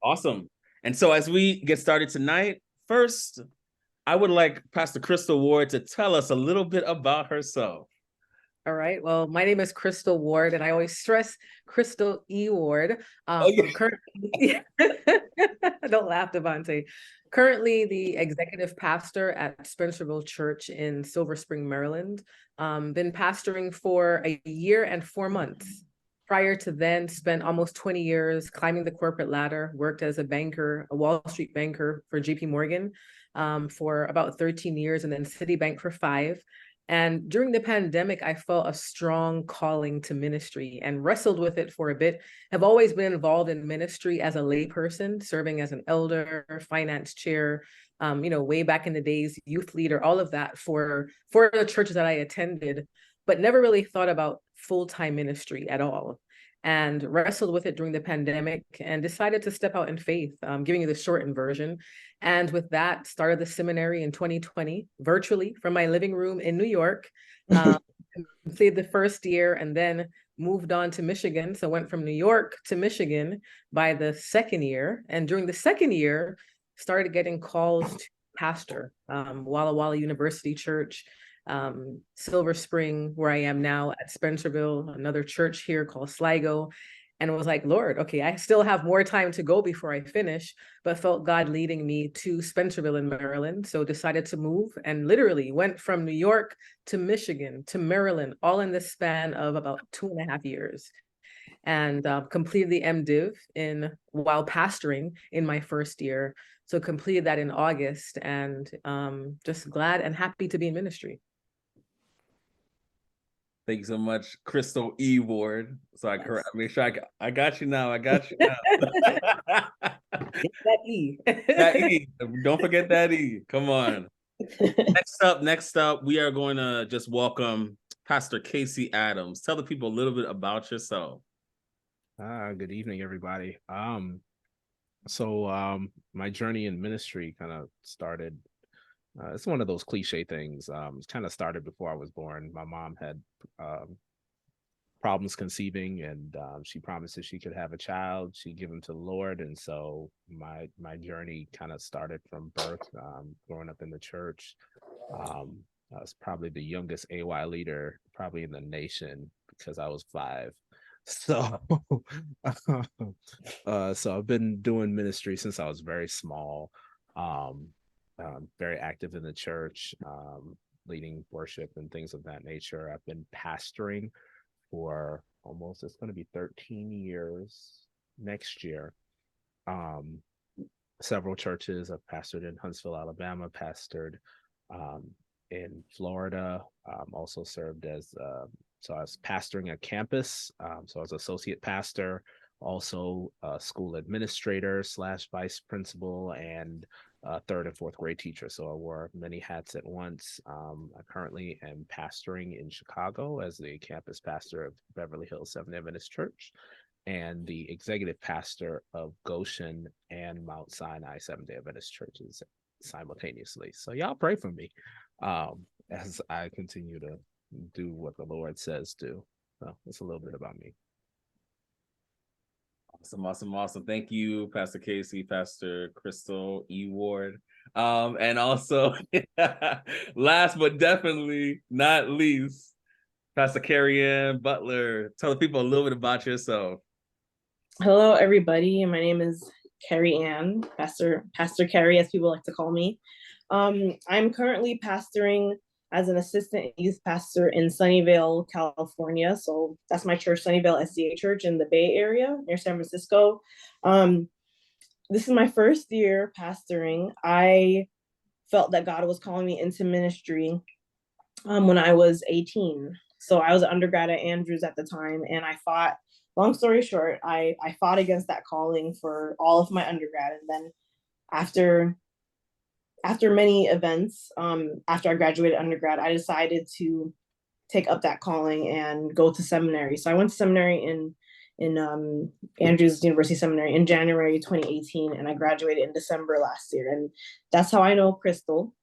Awesome. And so as we get started tonight, first, I would like Pastor Crystal Ward to tell us a little bit about herself. All right. Well, my name is Crystal Ward, and I always stress Crystal E. Ward. Oh, yeah. Currently, don't laugh, Devonte. Currently, the executive pastor at Spencerville Church in Silver Spring, Maryland. Been pastoring for a year and 4 months. Prior to then, spent almost 20 years climbing the corporate ladder. Worked as a banker, a Wall Street banker for J.P. Morgan, for about 13 years, and then Citibank for 5. And during the pandemic, I felt a strong calling to ministry and wrestled with it for a bit. Have always been involved in ministry as a layperson, serving as an elder, finance chair, way back in the days, youth leader, all of that for the churches that I attended, but never really thought about full-time ministry at all. And wrestled with it during the pandemic and decided to step out in faith, giving you the shortened version. And with that, started the seminary in 2020, virtually from my living room in New York. Completed the first year and then moved on to Michigan. So went from New York to Michigan by the second year. And during the second year, started getting calls to pastor, Walla Walla University Church, Silver Spring, where I am now at Spencerville, another church here called Sligo. And was like, Lord, okay, I still have more time to go before I finish, but felt God leading me to Spencerville in Maryland. So decided to move and literally went from New York to Michigan to Maryland, all in the span of about 2.5 years. And completed the MDiv while pastoring in my first year. So completed that in August, and just glad and happy to be in ministry. Thank you so much, Crystal E. Ward. So I make sure I got you now. I got you now. That E. That E. Don't forget that E. Come on. Next up, we are going to just welcome Pastor Casey Adams. Tell the people a little bit about yourself. Good evening, everybody. My journey in ministry kind of started. It's one of those cliche things. It kind of started before I was born. My mom had problems conceiving, and she promised if she could have a child, she'd give him to the Lord. And so my journey kind of started from birth, growing up in the church. I was probably the youngest AY leader probably in the nation because I was 5. So so I've been doing ministry since I was very small. Very active in the church, leading worship and things of that nature. I've been pastoring for it's going to be 13 years next year. Several churches. I've pastored in Huntsville, Alabama, pastored in Florida, also served as, so I was pastoring a campus. So I was associate pastor, also a school administrator / vice principal, and third and fourth grade teacher. So I wore many hats at once. I currently am pastoring in Chicago as the campus pastor of Beverly Hills Seventh-day Adventist Church and the executive pastor of Goshen and Mount Sinai Seventh-day Adventist Churches simultaneously. So y'all pray for me as I continue to do what the Lord says do. So it's a little bit about me. Awesome. Thank you, Pastor Casey, Pastor Crystal E. Ward. And also, last but definitely not least, Pastor Kerry-Ann Butler. Tell the people a little bit about yourself. Hello, everybody. My name is Kerry-Ann, Pastor Kerry, as people like to call me. I'm currently pastoring as an assistant youth pastor in Sunnyvale, California. So that's my church, Sunnyvale SDA Church in the Bay Area near San Francisco. This is my first year pastoring. I felt that God was calling me into ministry when I was 18. So I was an undergrad at Andrews at the time, and I fought, long story short, I fought against that calling for all of my undergrad. And then after many events, after I graduated undergrad, I decided to take up that calling and go to seminary. So I went to seminary in Andrews University Seminary in January 2018, and I graduated in December last year. And that's how I know Crystal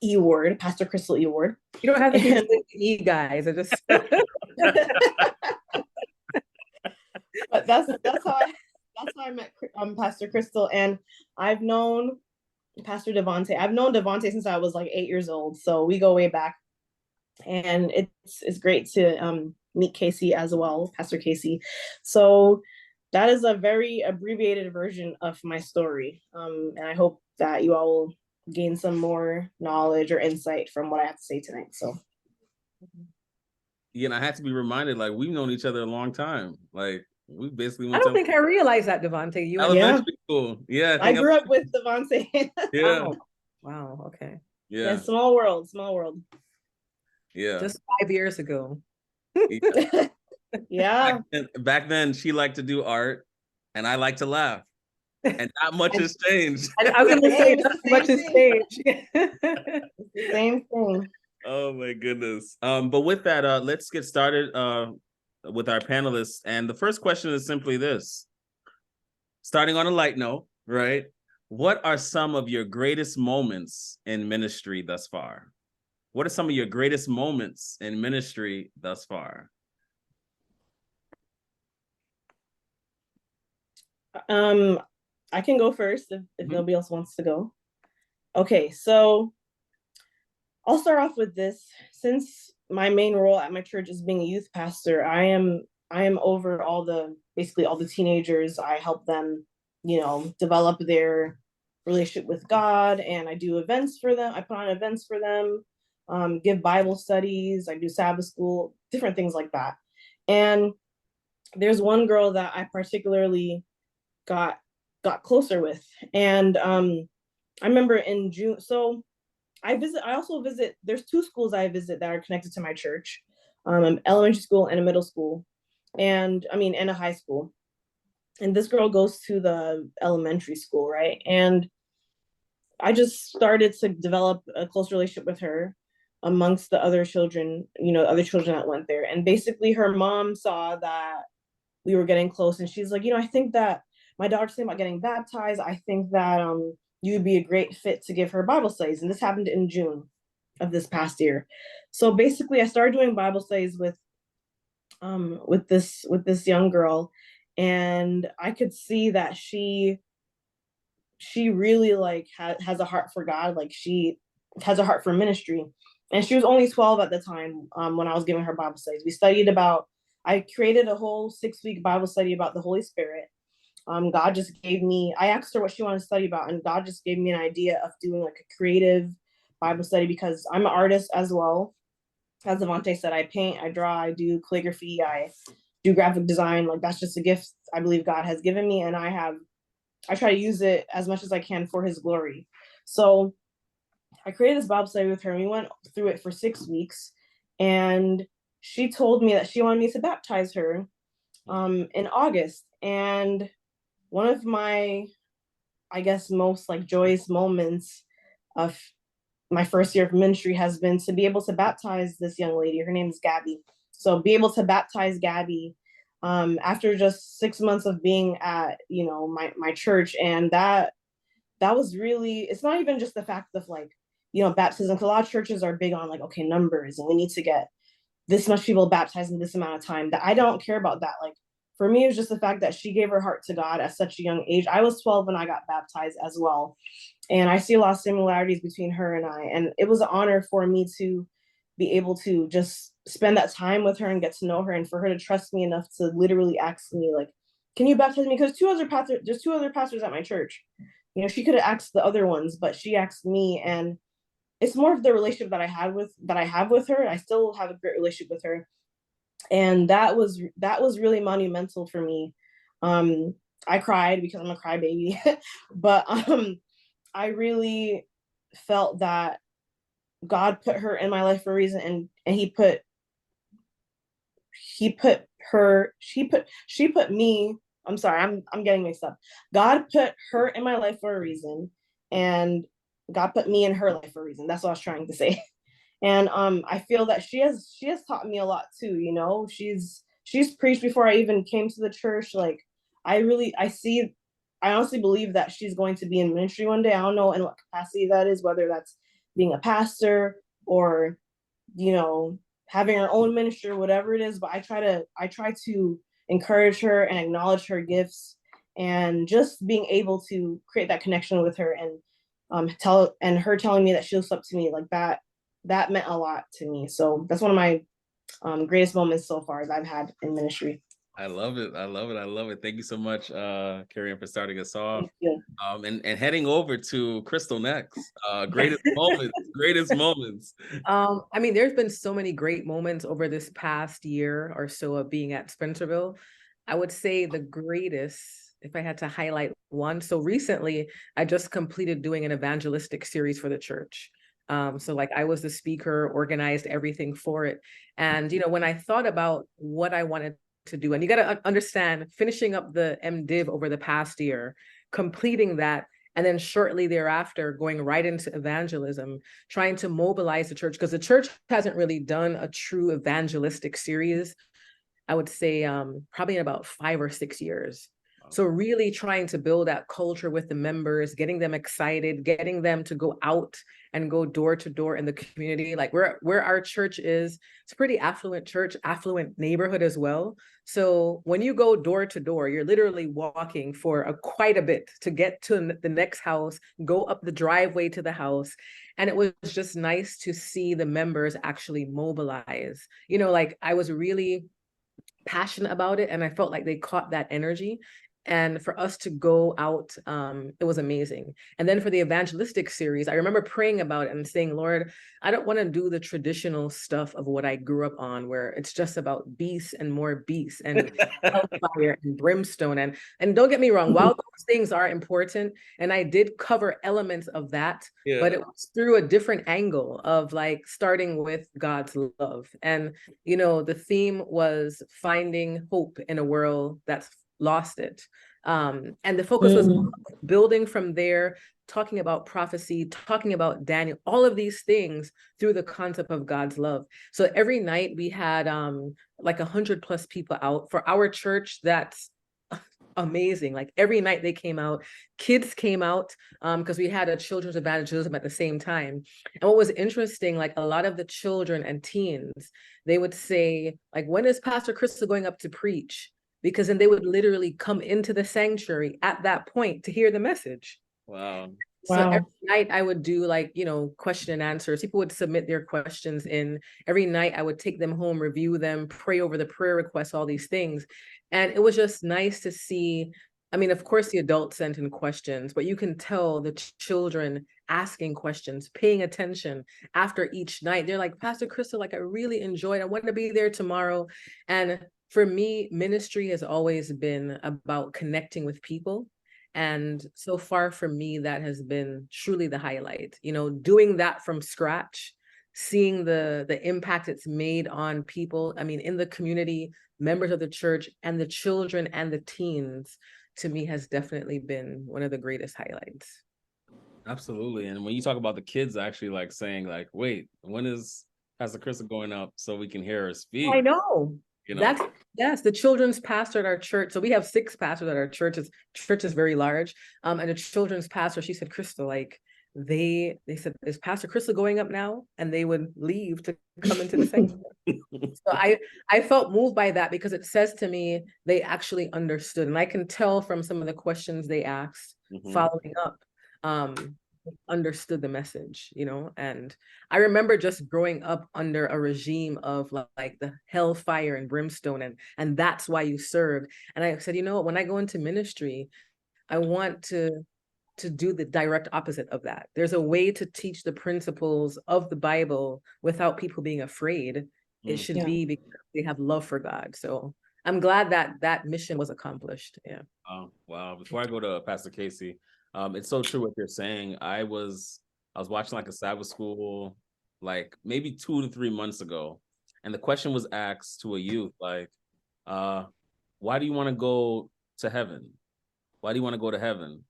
E. Ward, Pastor Crystal E. Ward. You don't have to be E, guys. I just but that's that's how I met Pastor Crystal, and I've known Pastor Devonte. I've known Devonte since I was like 8 years old, so we go way back. And it's great to meet Casey as well, Pastor Casey. So that is a very abbreviated version of my story, and I hope that you all will gain some more knowledge or insight from what I have to say tonight. So. Yeah, and I had to be reminded, like, we've known each other a long time. Like, we basically I went don't to think I realized that, Devonte. You and elementary school. Yeah, I grew up with Devonte. Yeah. Wow. Wow. Okay. Yeah. Yeah, small world, small world. Yeah. Just 5 years ago. Yeah. Yeah. Back then, she liked to do art, and I like to laugh, and not much has changed. I was going to say, Same, not same much has thing. changed. Same thing. Oh my goodness. But with that, let's get started with our panelists. And the first question is simply this. Starting on a light note, right? What are some of your greatest moments in ministry thus far? What are some of your greatest moments in ministry thus far? I can go first if nobody else wants to go. Okay, so I'll start off with this. Since my main role at my church is being a youth pastor, I am over basically all the teenagers. I help them, develop their relationship with God, and I do events for them. I put on events for them, give Bible studies, I do Sabbath school, different things like that. And there's one girl that I particularly got closer with. And I remember in June, so I also visit, there's 2 schools I visit that are connected to my church, an elementary school and a middle school, and a high school. And this girl goes to the elementary school, right? And I just started to develop a close relationship with her amongst the other children, other children that went there. And basically her mom saw that we were getting close, and she's like, I think that my daughter's thinking about getting baptized. I think that you'd be a great fit to give her Bible studies. And this happened in June of this past year. So basically I started doing Bible studies with this young girl, and I could see that she really has a heart for God. Like, she has a heart for ministry. And she was only 12 at the time when I was giving her Bible studies. I created a whole 6-week Bible study about the Holy Spirit. God just gave me, I asked her what she wanted to study about, and God just gave me an idea of doing like a creative Bible study, because I'm an artist as well. As Devonte said, I paint, I draw, I do calligraphy, I do graphic design. Like, that's just a gift I believe God has given me, and I try to use it as much as I can for His glory. So I created this Bible study with her, and we went through it for 6 weeks, and she told me that she wanted me to baptize her in August. And one of my, I guess, most like joyous moments of my first year of ministry has been to be able to baptize this young lady. Her name is Gabby. So be able to baptize Gabby after just 6 months of being at, my church. And that was really, it's not even just the fact of like, baptism, because a lot of churches are big on like, okay, numbers, and we need to get this much people baptized in this amount of time. That I don't care about that. Like, for me, it was just the fact that she gave her heart to God at such a young age. I was 12 when I got baptized as well. And I see a lot of similarities between her and I. And it was an honor for me to be able to just spend that time with her and get to know her, and for her to trust me enough to literally ask me, like, can you baptize me? Because there's 2 other pastors at my church. She could have asked the other ones, but she asked me. And it's more of the relationship that I have with her. I still have a great relationship with her. And that was really monumental for me. I cried because I'm a crybaby, but I really felt that God put her in my life for a reason, and he put me, I'm sorry, I'm getting mixed up. God put her in my life for a reason, and God put me in her life for a reason. That's what I was trying to say. And I feel that she has taught me a lot too. She's preached before I even came to the church. Like, I honestly believe that she's going to be in ministry one day. I don't know in what capacity that is, whether that's being a pastor or having her own ministry or whatever it is. But I try to encourage her and acknowledge her gifts, and just being able to create that connection with her, and her telling me that she looks up to me, like that meant a lot to me. So that's one of my greatest moments so far that I've had in ministry. I love it. I love it. I love it. Thank you so much, Kerry-Ann, for starting us off. Thank you. And heading over to Crystal next. Greatest moments, greatest moments. I mean, there's been so many great moments over this past year or so of being at Spencerville. I would say the greatest, if I had to highlight one. So recently, I just completed doing an evangelistic series for the church. So like I was the speaker, organized everything for it. And, you know, when I thought about what I wanted to do, and you got to understand, finishing up the MDiv over the past year, completing that, and then shortly thereafter going right into evangelism, trying to mobilize the church, because the church hasn't really done a true evangelistic series, I would say probably in about 5 or 6 years. So really trying to build that culture with the members, getting them excited, getting them to go out and go door to door in the community. Like where our church is, it's a pretty affluent church, affluent neighborhood as well. So when you go door to door, you're literally walking for quite a bit to get to the next house, go up the driveway to the house. And it was just nice to see the members actually mobilize. You know, like I was really passionate about it, and I felt like they caught that energy. And for us to go out, it was amazing. And then for the evangelistic series, I remember praying about it and saying, Lord, I don't want to do the traditional stuff of what I grew up on, where it's just about beasts and more beasts and hellfire and brimstone. And don't get me wrong, while those things are important, and I did cover elements of that, but it was through a different angle of like starting with God's love. And, you know, the theme was finding hope in a world that's lost it. And the focus was building from there, talking about prophecy, talking about Daniel, all of these things through the concept of God's love. So every night we had like 100+ people out. For our church, that's amazing. Like every night they came out, kids came out, because we had a children's evangelism at the same time. And what was interesting, like a lot of the children and teens, they would say, like, when is Pastor Crystal going up to preach? Because then they would literally come into the sanctuary at that point to hear the message. Wow. So every night I would do like, you know, question and answers. People would submit their questions in. Every night I would take them home, review them, pray over the prayer requests, all these things. And it was just nice to see. I mean, of course, the adults sent in questions, but you can tell the children asking questions, paying attention after each night. They're like, Pastor Crystal, like I really enjoyed, I want to be there tomorrow. And for me, ministry has always been about connecting with people. And so far for me, that has been truly the highlight, you know, doing that from scratch, seeing the impact it's made on people. I mean, in the community, members of the church, and the children and the teens, to me has definitely been one of the greatest highlights. Absolutely. And when you talk about the kids actually like saying like, wait, when is Pastor Crystal going up so we can hear her speak? I know. You know, yes, the children's pastor at our church. So we have 6 pastors at our church. Church is very large. And the children's pastor, she said, Crystal, like they said, is Pastor Crystal going up now? And they would leave to come into the sanctuary. So I felt moved by that, because it says to me they actually understood. And I can tell from some of the questions they asked following up, understood the message, you know. And I remember just growing up under a regime of like the hellfire and brimstone, and that's why you served. And I said, you know what, when I go into ministry, I want to do the direct opposite of that. There's a way to teach the principles of the Bible without people being afraid. It should be because they have love for God. So I'm glad that mission was accomplished. Yeah. Wow. Before I go to Pastor Casey, it's so true what you're saying. I was watching like a Sabbath school, like maybe 2 to 3 months ago, and the question was asked to a youth, like, why do you want to go to heaven? Why do you want to go to heaven?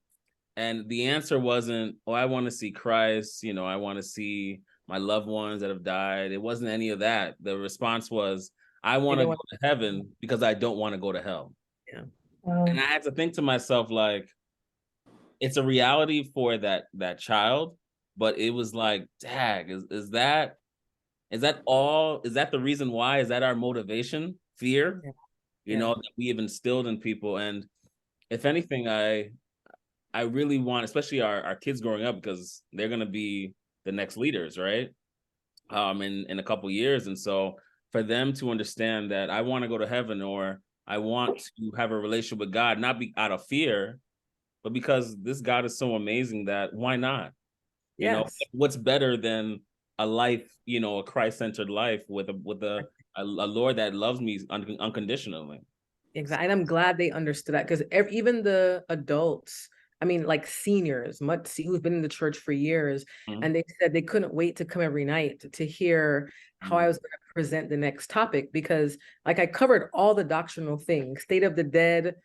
And the answer wasn't, oh, I want to see Christ, you know, I want to see my loved ones that have died. It wasn't any of that. The response was, I want to go to heaven because I don't want to go to hell. Yeah. And I had to think to myself, like, it's a reality for that child, but it was like, dag, is that all? Is that the reason why? Is that our motivation? Fear, you know, that we have instilled in people. And if anything, I really want, especially our kids growing up, because they're going to be the next leaders, right? In a couple years. And so for them to understand that I want to go to heaven, or I want to have a relationship with God, not be out of fear, but because this God is so amazing that why not? You know, Yes. what's better than a life, a Christ-centered life with a Lord that loves me unconditionally. Exactly. And I'm glad they understood that, because even the adults, I mean, like seniors, who've been in the church for years, Mhm. and they said they couldn't wait to come every night to hear how I was going to present the next topic, because like I covered all the doctrinal things, state of the dead,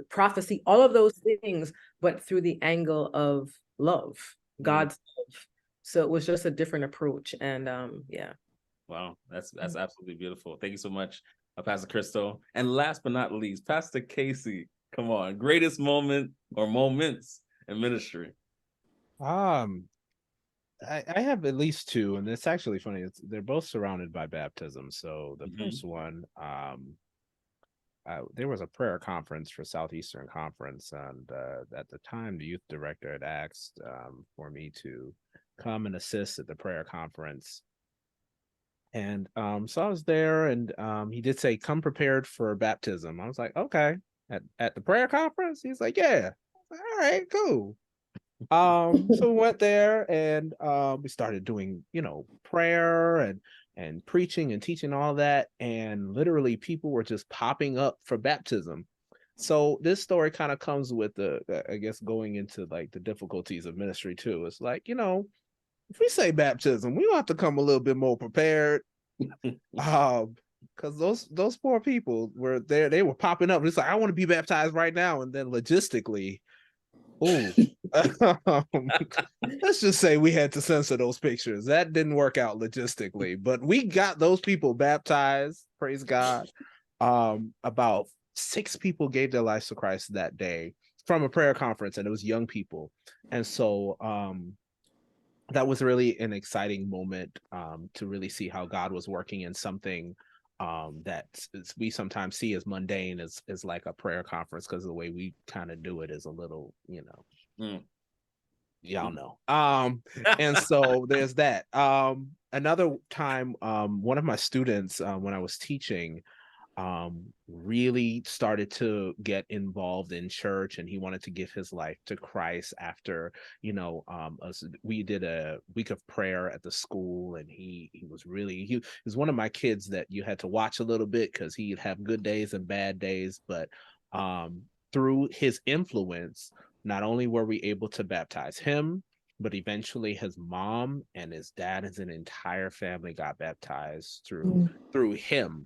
prophecy, all of those things, but through the angle of love, God's love. So it was just a different approach. And yeah. Wow, that's absolutely beautiful. Thank you so much, Pastor Crystal. And last but not least, Pastor Casey. Come on, greatest moment or moments in ministry. I have at least two, and it's actually funny. They're both surrounded by baptism. So the first one, there was a prayer conference for Southeastern Conference, and at the time, the youth director had asked for me to come and assist at the prayer conference. And so I was there, and he did say, "Come prepared for baptism." I was like, "Okay." At the prayer conference, he's like, "Yeah." All right, cool. So we went there, and we started doing, prayer and preaching and teaching all that, and literally people were just popping up for baptism. So this story kind of comes with I guess, going into like the difficulties of ministry too. It's like, if we say baptism, we have to come a little bit more prepared. Because those poor people were there, they were popping up. It's like, I want to be baptized right now, and then logistically, let's just say we had to censor those pictures. That didn't work out logistically, but we got those people baptized. Praise God. About 6 people gave their lives to Christ that day from a prayer conference, and it was young people. And so that was really an exciting moment to really see how God was working in something that we sometimes see as mundane as like a prayer conference, because the way we kind of do it is a little, y'all know. And so there's that. Another time, one of my students, when I was teaching, really started to get involved in church, and he wanted to give his life to Christ after, we did a week of prayer at the school, and he was one of my kids that you had to watch a little bit, because he'd have good days and bad days, but through his influence, not only were we able to baptize him, but eventually his mom and his dad, as an entire family, got baptized through him.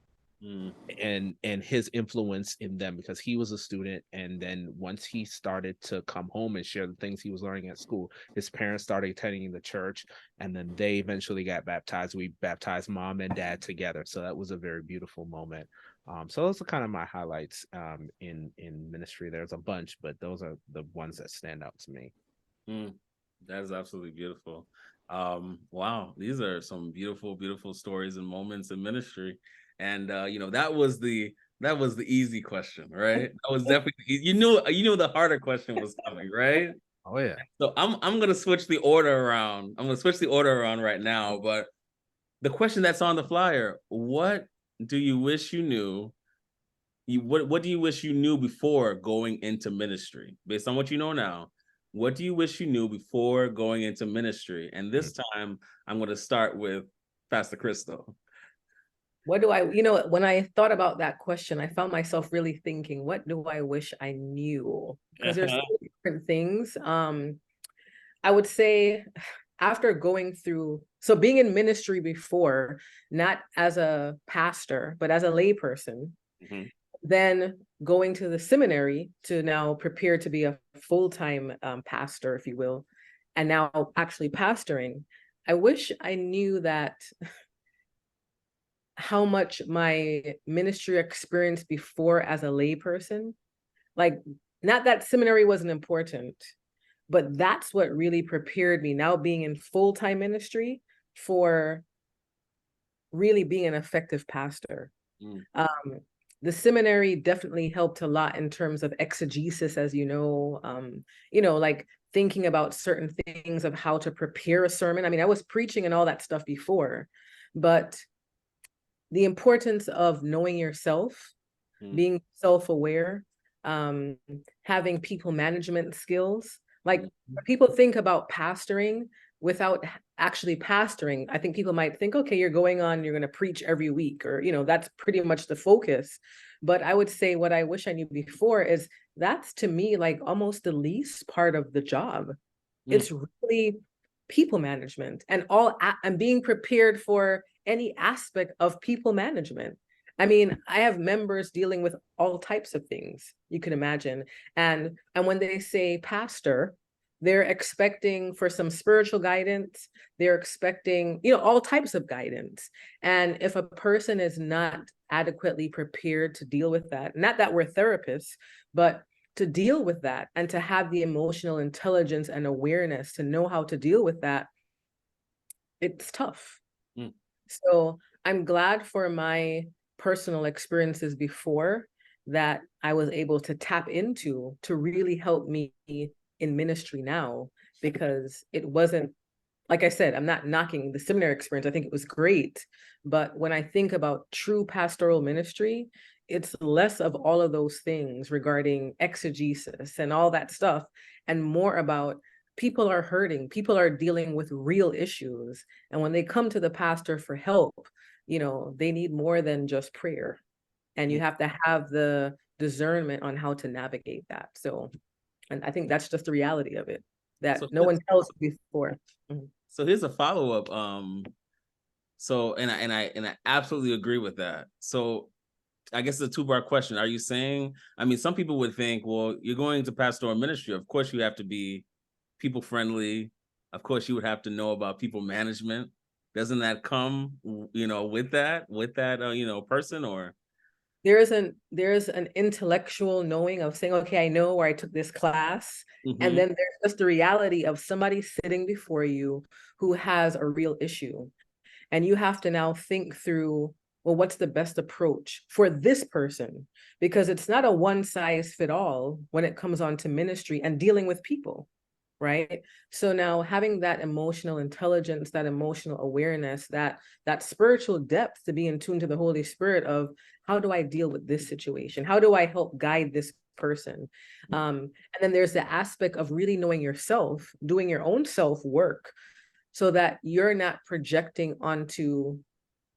And his influence in them, because he was a student, and then once he started to come home and share the things he was learning at school, his parents started attending the church, and then they eventually got baptized. We baptized mom and dad together, so that was a very beautiful moment. So those are kind of my highlights in ministry. There's a bunch, but those are the ones that stand out to me. That is absolutely beautiful. Wow, these are some beautiful stories and moments in ministry. And that was the easy question, right? That was definitely, you knew the harder question was coming, right? Oh yeah. So I'm gonna switch the order around. I'm gonna switch the order around right now. But the question that's on the flyer: what do you wish you knew? What do you wish you knew before going into ministry? Based on what you know now, what do you wish you knew before going into ministry? And this time, I'm gonna start with Pastor Crystal. What do I, when I thought about that question, I found myself really thinking, what do I wish I knew? Because there's so many different things. I would say, after going through, so being in ministry before, not as a pastor, but as a layperson, then going to the seminary to now prepare to be a full-time pastor, if you will, and now actually pastoring. I wish I knew that how much my ministry experience before as a layperson, like, not that seminary wasn't important, but that's what really prepared me, now being in full-time ministry, for really being an effective pastor. the seminary definitely helped a lot in terms of exegesis, as you know, like thinking about certain things of how to prepare a sermon. I mean, I was preaching and all that stuff before, but the importance of knowing yourself, being self-aware, having people management skills. Like when people think about pastoring without actually pastoring, I think people might think, okay, you're going to preach every week, or, that's pretty much the focus. But I would say what I wish I knew before is that's, to me, like almost the least part of the job. It's really people management and being prepared for any aspect of people management. I mean, I have members dealing with all types of things you can imagine. And when they say pastor, they're expecting for some spiritual guidance. They're expecting, all types of guidance. And if a person is not adequately prepared to deal with that, not that we're therapists, but to deal with that and to have the emotional intelligence and awareness to know how to deal with that, it's tough. So I'm glad for my personal experiences before that I was able to tap into to really help me in ministry now, because it wasn't, like I said, I'm not knocking the seminary experience. I think it was great. But when I think about true pastoral ministry, it's less of all of those things regarding exegesis and all that stuff, and more about people are hurting, people are dealing with real issues. And when they come to the pastor for help, they need more than just prayer. And you have to have the discernment on how to navigate that. So, and I think that's just the reality of it, that no one tells you before. So here's a follow-up. So and I absolutely agree with that. So I guess it's a two-part question. Are you saying, I mean, some people would think, well, you're going to pastoral ministry, of course you have to be people friendly. Of course you would have to know about people management. Doesn't that come, with that person? Or there's an intellectual knowing of saying, okay, I know where I took this class. And then there's just the reality of somebody sitting before you who has a real issue. And you have to now think through, well, what's the best approach for this person? Because it's not a one size fit all when it comes on to ministry and dealing with people, right? So now having that emotional intelligence, that emotional awareness, that spiritual depth to be in tune to the Holy Spirit of, how do I deal with this situation? How do I help guide this person? And then there's the aspect of really knowing yourself, doing your own self work, so that you're not projecting onto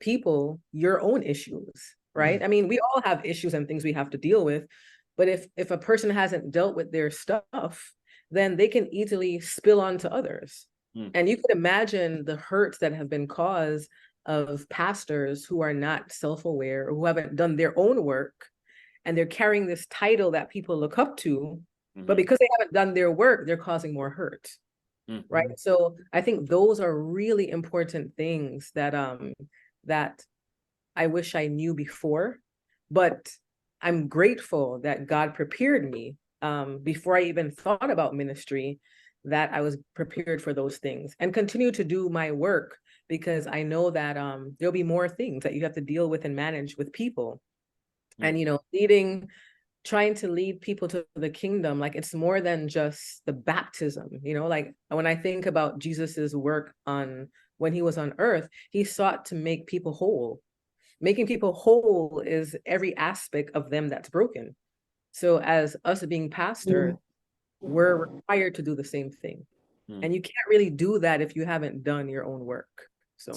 people your own issues, right? I mean, we all have issues and things we have to deal with, but if a person hasn't dealt with their stuff, then they can easily spill onto others. And you could imagine the hurts that have been caused of pastors who are not self-aware, or who haven't done their own work, and they're carrying this title that people look up to, but because they haven't done their work, they're causing more hurt. Right. So I think those are really important things that that I wish I knew before, but I'm grateful that God prepared me before I even thought about ministry, that I was prepared for those things and continue to do my work, because I know that there'll be more things that you have to deal with and manage with people. And, trying to lead people to the kingdom, like it's more than just the baptism, like when I think about Jesus's work when he was on earth, he sought to make people whole. Making people whole is every aspect of them that's broken. So as us being pastors, we're required to do the same thing. And you can't really do that if you haven't done your own work. So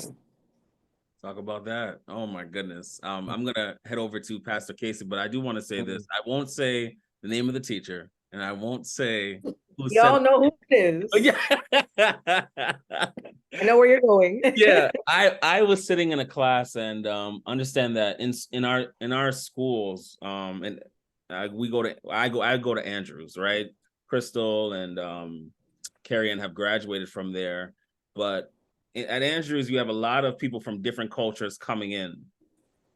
talk about that. Oh my goodness. I'm gonna head over to Pastor Casey, but I do want to say this. I won't say the name of the teacher, and I won't say who y'all know who it is. Oh, yeah. I know where you're going. Yeah, I was sitting in a class, and understand that in our schools, and I go to Andrews, right? Crystal and Kerry-Ann have graduated from there, but at Andrews, you have a lot of people from different cultures coming in,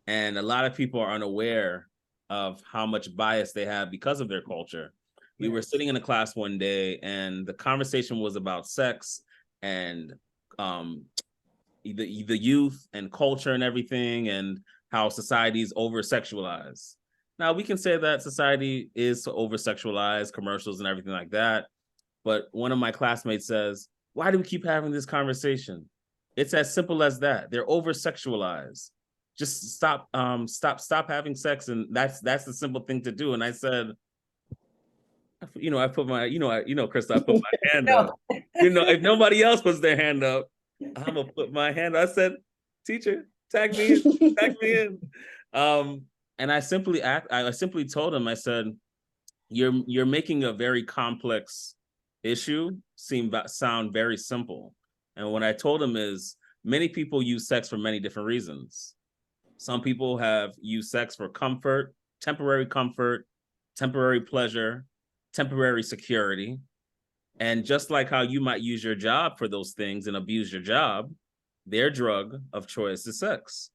and a lot of people are unaware of how much bias they have because of their culture. We were sitting in a class one day, and the conversation was about sex and the youth and culture and everything, and how society is over-sexualized. Now we can say that society is so over-sexualized, commercials and everything like that. But one of my classmates says, why do we keep having this conversation? It's as simple as that. They're over-sexualized. Just stop having sex, and that's the simple thing to do. And I said, I put my, Krista, I put my hand up. If nobody else puts their hand up, I'm gonna put my hand up. I said, teacher, tag me in. And I simply told him, I said, you're making a very complex issue sound very simple. And what I told him is, many people use sex for many different reasons. Some people have used sex for comfort, temporary pleasure, temporary security. And just like how you might use your job for those things and abuse your job, their drug of choice is sex.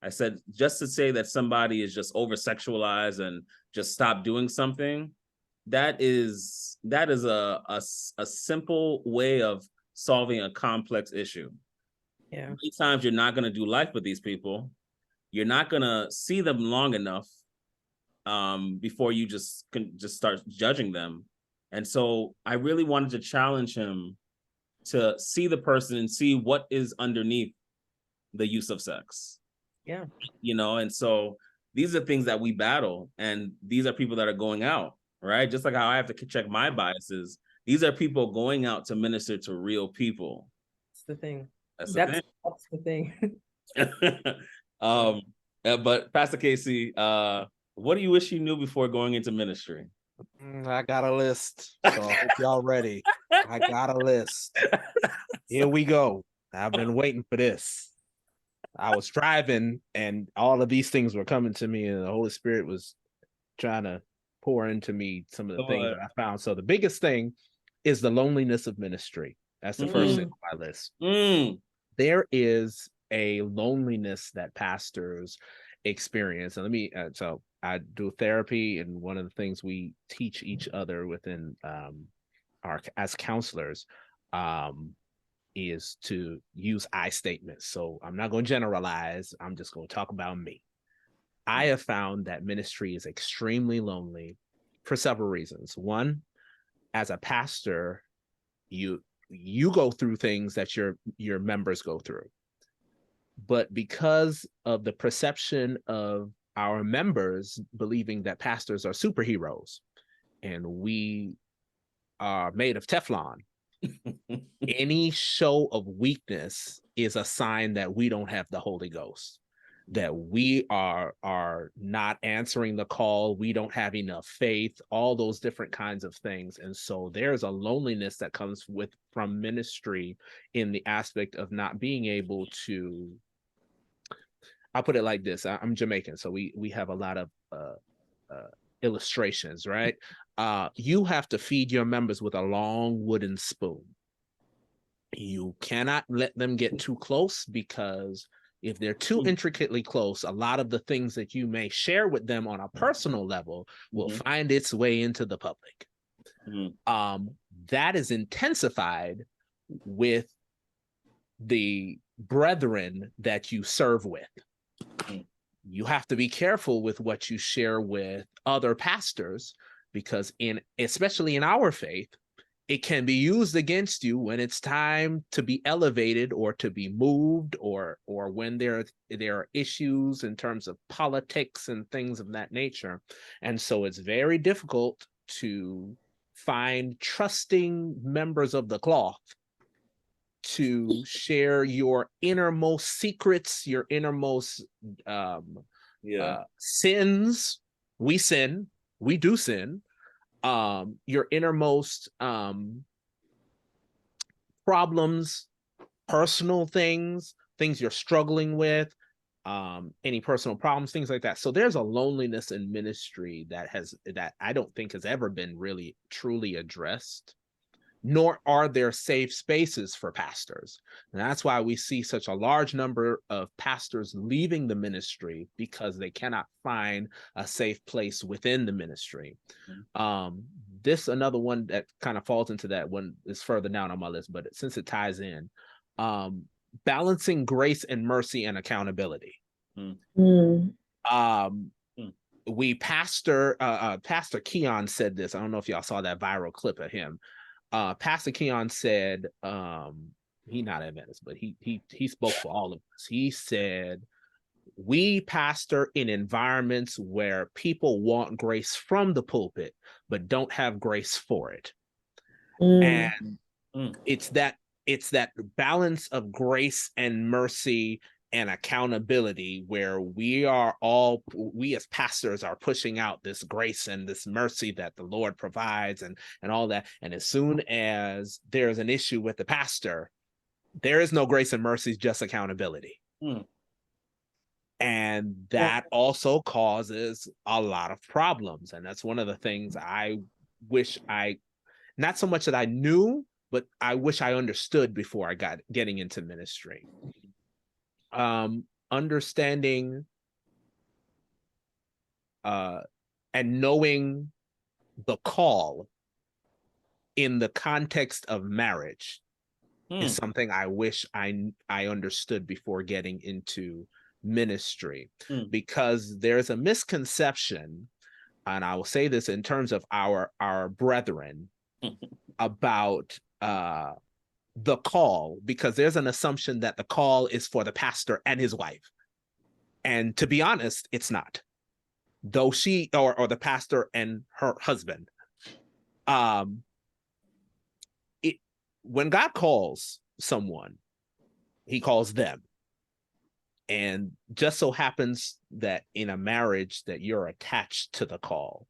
I said, just to say that somebody is just over-sexualized and just stop doing something, that is a simple way of solving a complex issue. Yeah. Many times you're not going to do life with these people. You're not going to see them long enough before you just start judging them. And so I really wanted to challenge him to see the person and see what is underneath the use of sex. Yeah. And so these are things that we battle, and these are people that are going out, right? Just like how I have to check my biases. These are people going out to minister to real people. That's the thing. That's the thing. But Pastor Casey, what do you wish you knew before going into ministry? I got a list. So I hope y'all ready. I got a list. Here we go. I've been waiting for this. I was driving and all of these things were coming to me, and the Holy Spirit was trying to pour into me some of the things that I found. So the biggest thing is the loneliness of ministry. That's the first thing on my list. There is a loneliness that pastors experience. And so I do therapy, and one of the things we teach each other within as counselors is to use I statements. So I'm not going to generalize. I'm just going to talk about me. I have found that ministry is extremely lonely for several reasons. One, as a pastor, you go through things that your members go through. But because of the perception of our members believing that pastors are superheroes and we are made of Teflon, any show of weakness is a sign that we don't have the Holy Ghost, that we are not answering the call, we don't have enough faith, all those different kinds of things. And so there's a loneliness that comes from ministry in the aspect of not being able to, I'll put it like this. I'm Jamaican, so we have a lot of illustrations, right? You have to feed your members with a long wooden spoon. You cannot let them get too close, because if they're too intricately close, a lot of the things that you may share with them on a personal level will find its way into the public. That is intensified with the brethren that you serve with. You have to be careful with what you share with other pastors, because especially in our faith, it can be used against you when it's time to be elevated or to be moved, or when there are issues in terms of politics and things of that nature. And so it's very difficult to find trusting members of the cloth to share your innermost secrets, your innermost sins. We sin, we do sin. Your innermost problems, personal things you're struggling with, any personal problems, things like that. So there's a loneliness in ministry that I don't think has ever been really truly addressed, nor are there safe spaces for pastors. And that's why we see such a large number of pastors leaving the ministry, because they cannot find a safe place within the ministry. This another one that kind of falls into that one is further down on my list, but since it ties in, balancing grace and mercy and accountability. Pastor Keon said this. I don't know if y'all saw that viral clip of him. Pastor Keon said, he not Adventist, but he spoke for all of us. He said, we pastor in environments where people want grace from the pulpit, but don't have grace for it. And it's that balance of grace and mercy and accountability where we as pastors are pushing out this grace and this mercy that the Lord provides and all that. And as soon as there's an issue with the pastor, there is no grace and mercy, just accountability. And that also causes a lot of problems. And that's one of the things I wish not so much that I knew, but I wish I understood before I getting into ministry. Understanding and knowing the call in the context of marriage is something I wish I understood before getting into ministry, because there's a misconception, and I will say this in terms of our brethren, about the call, because there's an assumption that the call is for the pastor and his wife. And to be honest, it's not. Though she or the pastor and her husband. When God calls someone, he calls them. And just so happens that in a marriage that you're attached to the call.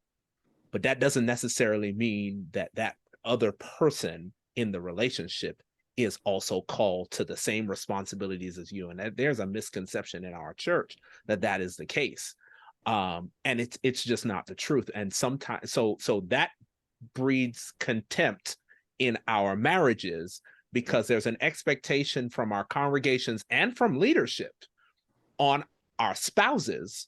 But that doesn't necessarily mean that that other person in the relationship is also called to the same responsibilities as you. And there's a misconception in our church that is the case. And it's just not the truth. And sometimes, so that breeds contempt in our marriages, because there's an expectation from our congregations and from leadership on our spouses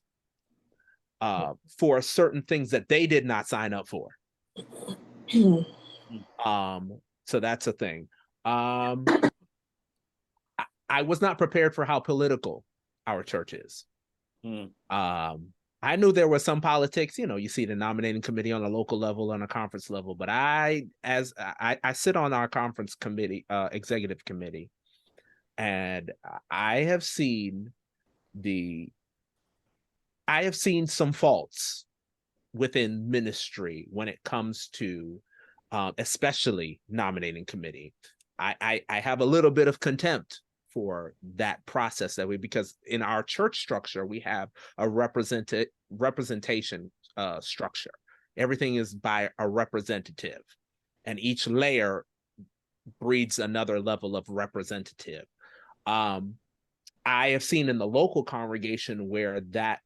for certain things that they did not sign up for. So that's a thing. I was not prepared for how political our church is. I knew there was some politics, you see the nominating committee on a local level, on a conference level, but I sit on our conference committee, executive committee, and I have seen some faults within ministry when it comes to especially nominating committee. I have a little bit of contempt for that process because in our church structure, we have a representation structure. Everything is by a representative, and each layer breeds another level of representative. I have seen in the local congregation where that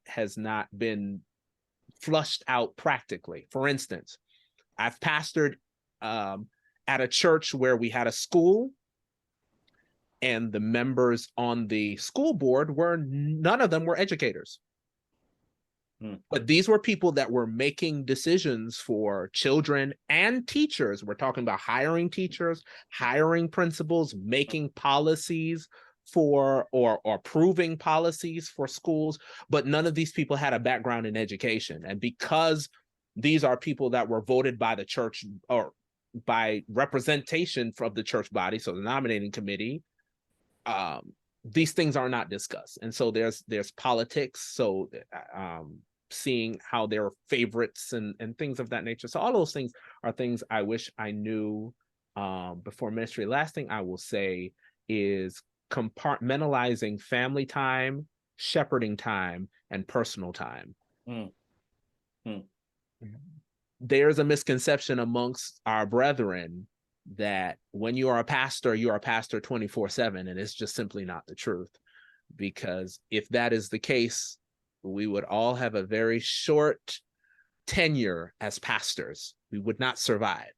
has not been flushed out practically. For instance, I've pastored at a church where we had a school, and the members on the school board none of them were educators. But these were people that were making decisions for children and teachers. We're talking about hiring teachers, hiring principals, making policies for or approving policies for schools. But none of these people had a background in education. And because these are people that were voted by the church or by representation from the church body, so the nominating committee, these things are not discussed. And so there's politics. So seeing how there are favorites and things of that nature. So all those things are things I wish I knew before ministry. Last thing I will say is compartmentalizing family time, shepherding time, and personal time. There's a misconception amongst our brethren that when you are a pastor 24/7, and it's just simply not the truth. Because if that is the case, we would all have a very short tenure as pastors. We would not survive.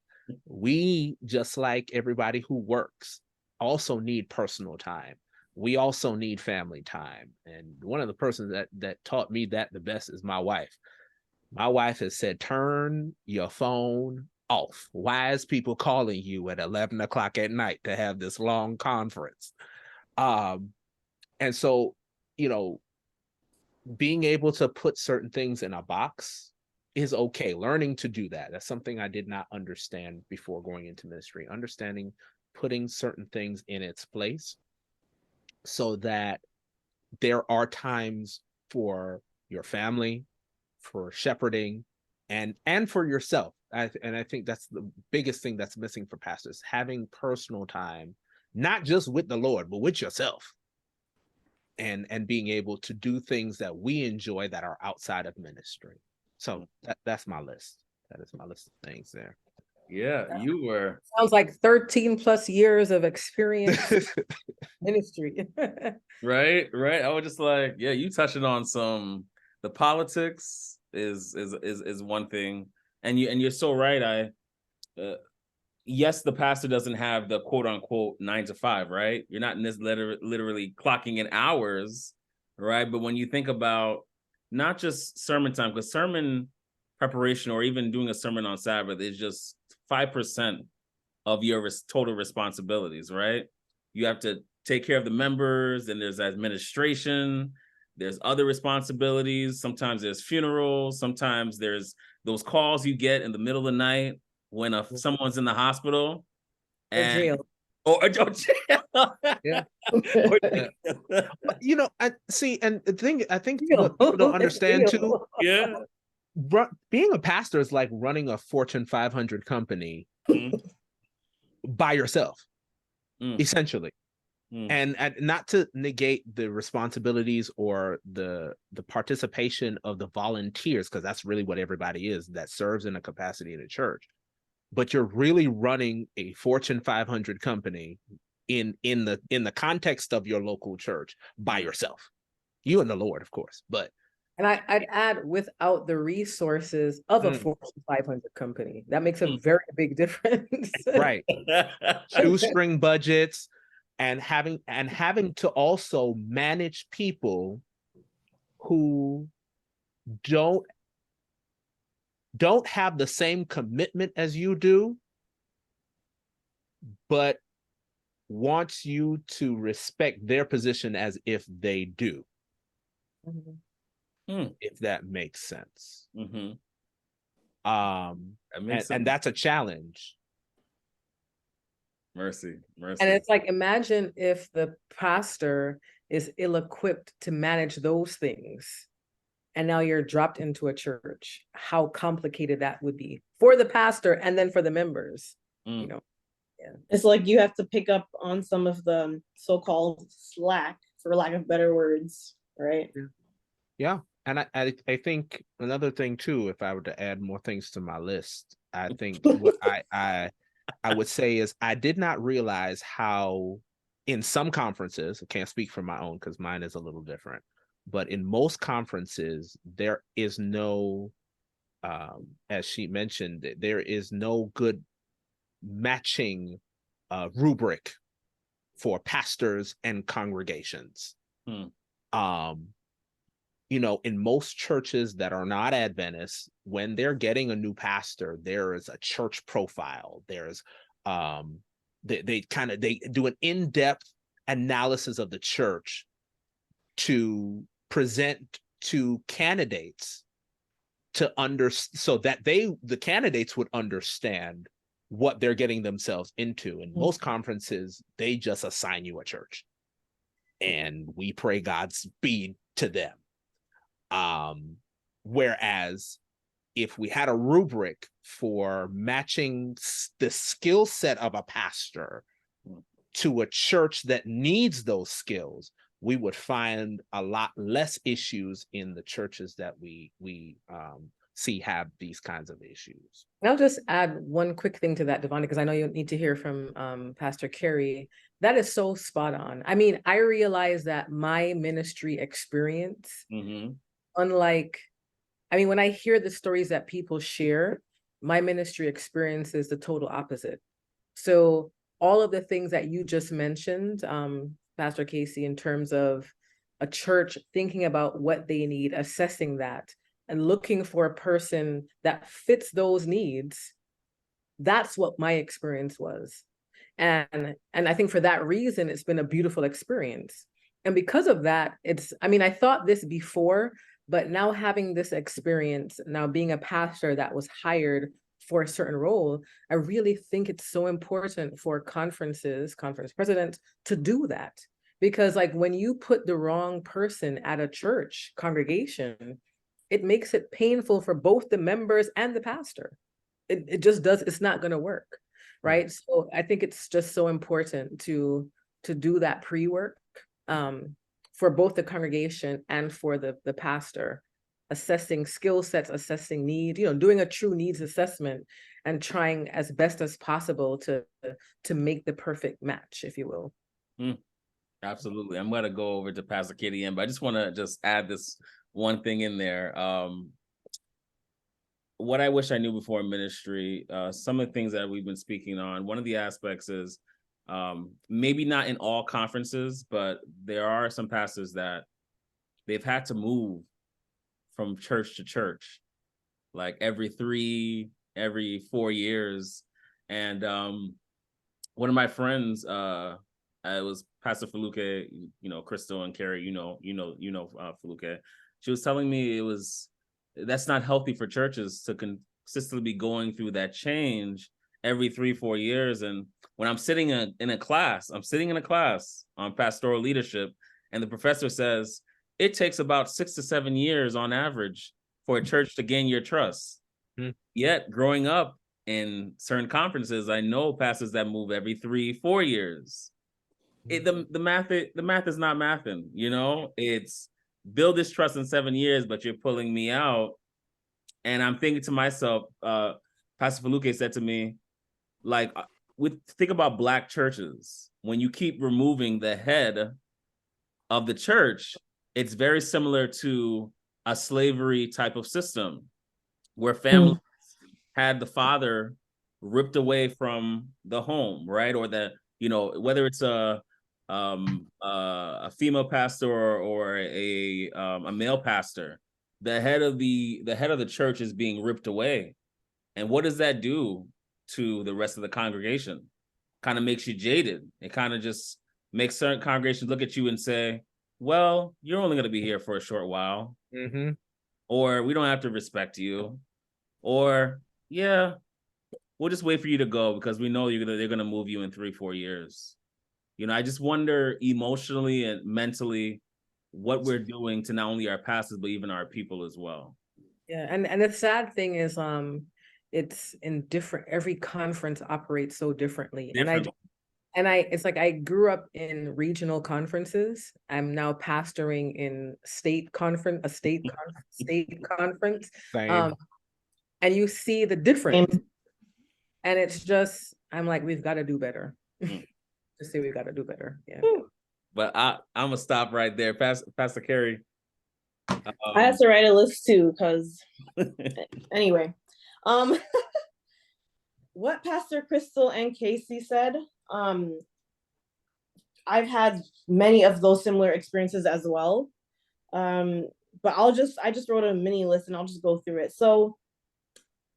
We, just like everybody who works, also need personal time. We also need family time. And one of the persons that taught me that the best is my wife. My wife has said, turn your phone off. Why is people calling you at 11 o'clock at night to have this long conference? And so, being able to put certain things in a box is okay. Learning to do that. That's something I did not understand before going into ministry. Understanding putting certain things in its place so that there are times for your family, for shepherding, and for yourself. And I think that's the biggest thing that's missing for pastors, having personal time, not just with the Lord, but with yourself. And being able to do things that we enjoy that are outside of ministry. So that's my list. That is my list of things there. Yeah, you were. Sounds like 13 plus years of experience ministry. Right. I was just like, yeah, you touching on the politics is one thing. And you're so right. Yes, the pastor doesn't have the quote unquote 9 to 5, right? You're not in this literally clocking in hours, right? But when you think about not just sermon time, because sermon preparation or even doing a sermon on Sabbath is just 5% of your total responsibilities, right? You have to take care of the members, and there's administration, there's other responsibilities. Sometimes there's funerals, sometimes there's those calls you get in the middle of the night when someone's in the hospital Or jail. Or jail. Yeah. You know, I see, and the thing I think what people don't understand too, yeah, being a pastor is like running a Fortune 500 company by yourself, essentially. And not to negate the responsibilities or the participation of the volunteers, because that's really what everybody is that serves in a capacity in a church. But you're really running a Fortune 500 company in the context of your local church by yourself. You and the Lord, of course, but. And I'd add, without the resources of a Fortune 500 company. That makes a very big difference. Right. Shoestring budgets and having to also manage people who don't have the same commitment as you do, but wants you to respect their position as if they do. If that makes sense. That makes sense. And that's a challenge. Mercy. And it's like, imagine if the pastor is ill-equipped to manage those things, and now you're dropped into a church, how complicated that would be for the pastor and then for the members. You know, it's like you have to pick up on some of the so-called slack, for lack of better words, right? Yeah. And I think another thing too, if I were to add more things to my list, I think what I would say is I did not realize how in some conferences, I can't speak for my own because mine is a little different, but in most conferences, there is no, as she mentioned, there is no good matching rubric for pastors and congregations. You know, in most churches that are not Adventist, when they're getting a new pastor, there is a church profile. There's they do an in-depth analysis of the church to present to candidates so that the candidates would understand what they're getting themselves into. In most conferences, they just assign you a church, and we pray Godspeed to them. Whereas if we had a rubric for matching the skill set of a pastor to a church that needs those skills, we would find a lot less issues in the churches that we see have these kinds of issues. And I'll just add one quick thing to that, Devonte, because I know you need to hear from Pastor Kerry. That is so spot on. I mean, I realize that my ministry experience, unlike, I mean, when I hear the stories that people share, my ministry experience is the total opposite. So all of the things that you just mentioned, Pastor Casey, in terms of a church thinking about what they need, assessing that, and looking for a person that fits those needs, that's what my experience was. And I think for that reason, it's been a beautiful experience. And because of that, I mean, I thought this before, but now having this experience, now being a pastor that was hired for a certain role, I really think it's so important for conference presidents to do that. Because like when you put the wrong person at a church congregation, it makes it painful for both the members and the pastor. It just does, it's not going to work. Right. So I think it's just so important to do that pre-work for both the congregation and for the pastor, assessing skill sets, assessing needs, doing a true needs assessment and trying as best as possible to make the perfect match, if you will. Absolutely. I'm going to go over to Pastor Kerry-Ann, but I just want to just add this one thing in there. What I wish I knew before ministry, some of the things that we've been speaking on, one of the aspects is maybe not in all conferences, but there are some pastors that they've had to move from church to church, like every 4 years. And one of my friends, it was Pastor Feluke, Crystal and Kerry, Feluke. She was telling me that's not healthy for churches to consistently be going through that change every 3-4 years. And when I'm sitting in a class on pastoral leadership, and the professor says, it takes about 6 to 7 years on average for a church to gain your trust. Yet growing up in certain conferences, I know pastors that move every 3-4 years. The math is not mathing, it's build this trust in 7 years, but you're pulling me out. And I'm thinking to myself, Pastor Feluke said to me, like, think about Black churches. When you keep removing the head of the church, it's very similar to a slavery type of system where families had the father ripped away from the home, right? Or whether it's a female pastor or a male pastor, the head of the church is being ripped away. And what does that do to the rest of the congregation? Kind of makes you jaded. It kind of just makes certain congregations look at you and say, well, you're only going to be here for a short while. Or we don't have to respect you. Or, yeah, we'll just wait for you to go because we know they're going to move you in 3-4 years. I just wonder emotionally and mentally what we're doing to not only our pastors, but even our people as well. Yeah. And the sad thing is, it's in every conference operates so differently. It's like I grew up in regional conferences. I'm now pastoring in a state conference. Same. And you see the difference. And it's just, I'm like, we've got to do better. Just say we've got to do better. Yeah. But I'm gonna stop right there. Pastor Kerry. I have to write a list too, because anyway. What Pastor Crystal and Casey said, I've had many of those similar experiences as well. But I just wrote a mini list and I'll just go through it. So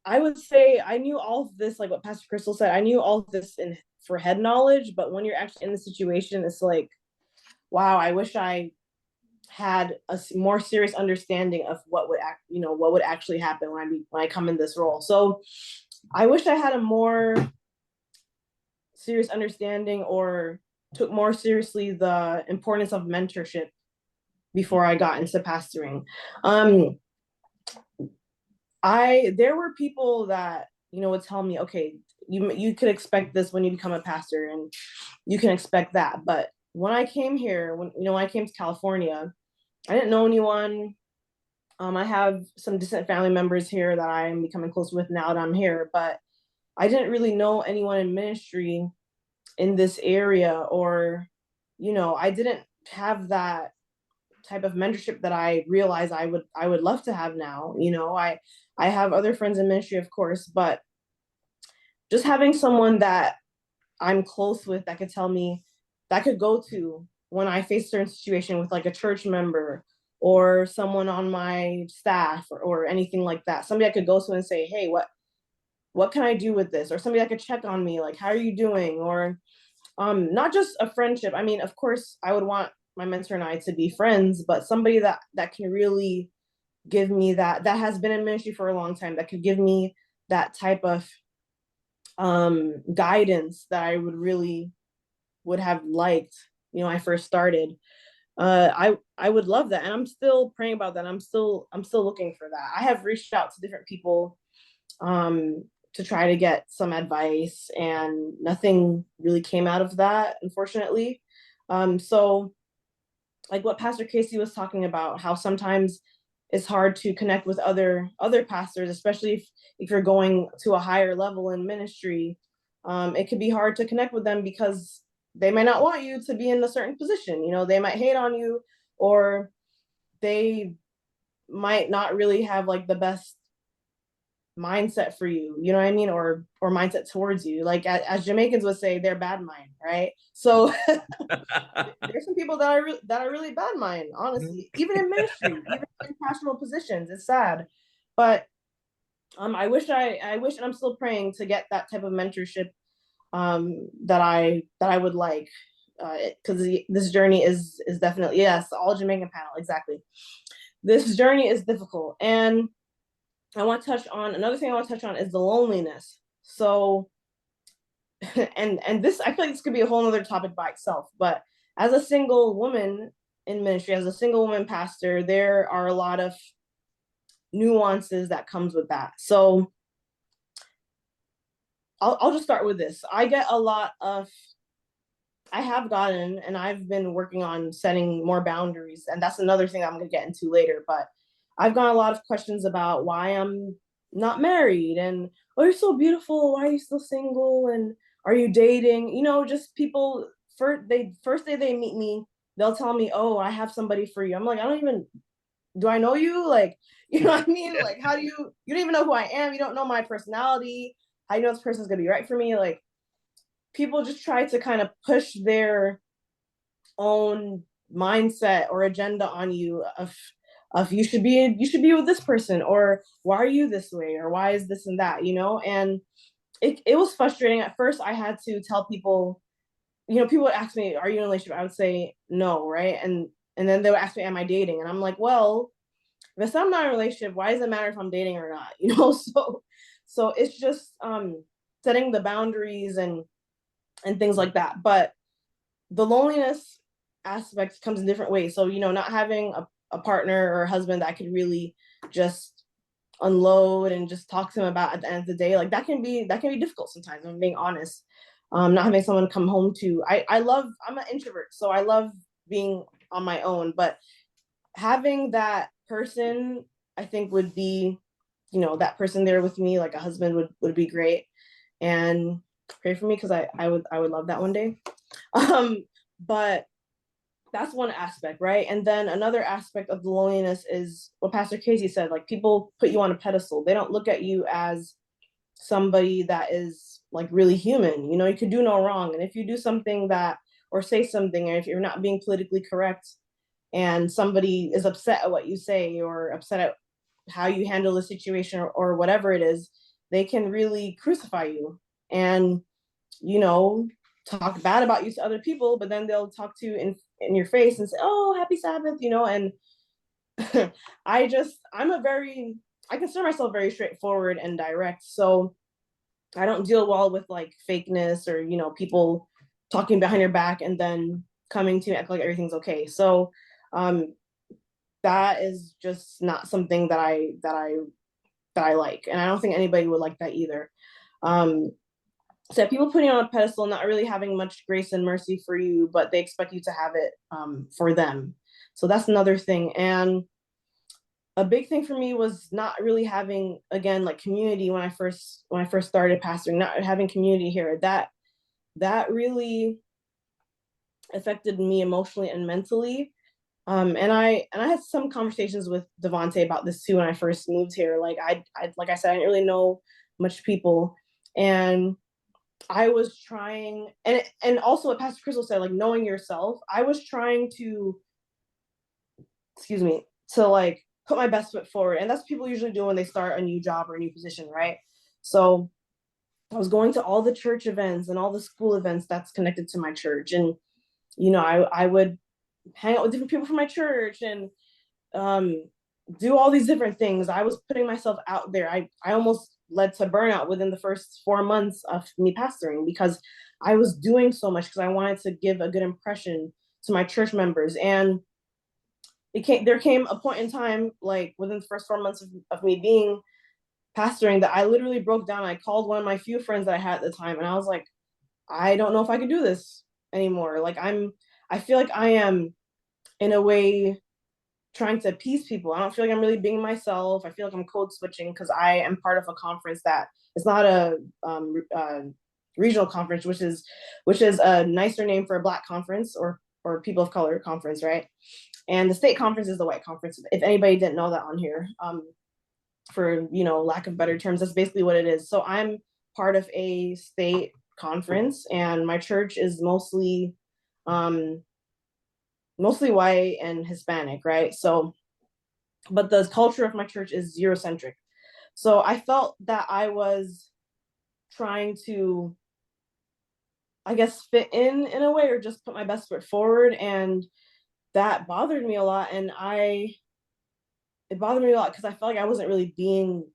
I would say I knew all of this, like what Pastor Crystal said, I knew all of this for head knowledge, but when you're actually in the situation, it's like, wow, I wish I had a more serious understanding of what would actually happen when I come in this role. So I wish I had a more serious understanding or took more seriously the importance of mentorship before I got into pastoring. There were people that, would tell me, okay, you could expect this when you become a pastor and you can expect that. But when I came here, when I came to California, I didn't know anyone. I have some distant family members here that I am becoming close with now that I'm here, but I didn't really know anyone in ministry in this area, or, I didn't have that type of mentorship that I realize I would love to have now. I have other friends in ministry, of course, but just having someone that I'm close with that could tell me, that could go to when I face a certain situation with like a church member or someone on my staff or anything like that. Somebody I could go to and say, hey, what can I do with this? Or somebody that could check on me, like, how are you doing? Or not just a friendship. I mean, of course, I would want mentor and I to be friends, but somebody that can really give me that has been in ministry for a long time, that could give me that type of guidance that I would have liked, you know, I first started. I would love that, and I'm still praying about that. I'm still looking for that. I have reached out to different people to try to get some advice, and nothing really came out of that, unfortunately. So like what Pastor Casey was talking about, how sometimes it's hard to connect with other pastors, especially if you're going to a higher level in ministry. It could be hard to connect with them because they might not want you to be in a certain position. You know, they might hate on you, or they might not really have like the best mindset for you, you know what I mean, or mindset towards you. Like as Jamaicans would say, they're bad mind, right? So there's some people that are really bad mind, honestly, even in ministry, even in pastoral positions. It's sad, but I wish, and I'm still praying to get that type of mentorship that I would like, because this journey is definitely, yes, all Jamaican panel, exactly. This journey is difficult, and another thing I want to touch on is the loneliness. So, and this, I feel like this could be a whole other topic by itself, but as a single woman in ministry, as a single woman pastor, there are a lot of nuances that comes with that. So I'll just start with this. I have gotten, and I've been working on setting more boundaries, and that's another thing I'm going to get into later, but I've gotten a lot of questions about why I'm not married, and, oh, you're so beautiful, why are you still single, and are you dating? You know, just people, first day they meet me, they'll tell me, oh, I have somebody for you. I'm like, do I know you? Like, you know what I mean? Like, how do you don't even know who I am. You don't know my personality. How do you know this person's going to be right for me? Like, people just try to kind of push their own mindset or agenda on you of you should be with this person, or why are you this way, or why is this and that, you know? And it was frustrating. At first I had to tell people, you know, people would ask me, are you in a relationship? I would say no, right? And then they would ask me, am I dating? And I'm like, well, if I'm not in a relationship, why does it matter if I'm dating or not? You know, so it's just setting the boundaries and things like that. But the loneliness aspect comes in different ways. So, you know, not having a partner or a husband that I could really just unload and just talk to him about at the end of the day, like that can be difficult sometimes, if I'm being honest. Not having someone to come home to. I'm an introvert, so I love being on my own, but having that person, I think, would be, you know, that person there with me, like a husband would be great. And pray for me, because I would love that one day. But that's one aspect, right? And then another aspect of the loneliness is what Pastor Casey said, like people put you on a pedestal. They don't look at you as somebody that is like really human. You know, you could do no wrong. And if you do something that, or say something, or if you're not being politically correct and somebody is upset at what you say, or upset at how you handle the situation, or whatever it is, they can really crucify you and, you know, talk bad about you to other people, but then they'll talk to you in your face and say, oh, happy Sabbath, you know. And I consider myself very straightforward and direct. So I don't deal well with like fakeness, or, you know, people talking behind your back and then coming to act like everything's okay. So that is just not something that I like. And I don't think anybody would like that either. So people putting you on a pedestal, not really having much grace and mercy for you, but they expect you to have it for them. So that's another thing. And a big thing for me was not really having, again, like community when I first started pastoring, not having community here. That really affected me emotionally and mentally. And I had some conversations with Devonte about this too when I first moved here. Like like I said, I didn't really know much people, and I was trying, and also what Pastor Crystal said, like knowing yourself. I was trying to, to like put my best foot forward, and that's what people usually do when they start a new job or a new position, right? So I was going to all the church events and all the school events that's connected to my church, and you know, I would hang out with different people from my church and do all these different things. I was putting myself out there. I almost led to burnout within the first 4 months of me pastoring, because I was doing so much because I wanted to give a good impression to my church members. And there came a point in time, like within the first 4 months of me being pastoring, that I literally broke down. I called one of my few friends that I had at the time, and I was like, I don't know if I could do this anymore. Like I feel like I am in a way trying to appease people. I don't feel like I'm really being myself. I feel like I'm code switching because I am part of a conference that is not a regional conference, which is a nicer name for a Black conference or people of color conference, right? And the state conference is the white conference. If anybody didn't know that on here, for lack of better terms, that's basically what it is. So I'm part of a state conference, and my church is mostly white and Hispanic, right? So, but the culture of my church is Eurocentric. So I felt that I was trying to, I guess, fit in a way, or just put my best foot forward. And that bothered me a lot. And it bothered me a lot because I felt like I wasn't really being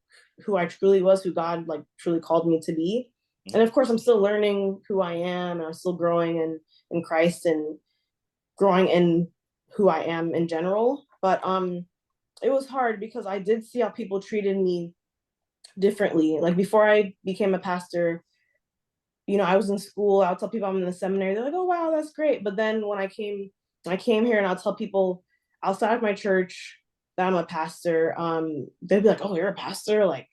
who I truly was, who God like truly called me to be. And of course, I'm still learning who I am, and I'm still growing in Christ and growing in who I am in general. But it was hard because I did see how people treated me differently. Like before I became a pastor, I was in school, I'll tell people I'm in the seminary. They're like, oh wow, that's great. But then when I came here, and I'll tell people outside of my church that I'm a pastor, they'd be like, oh, you're a pastor? Like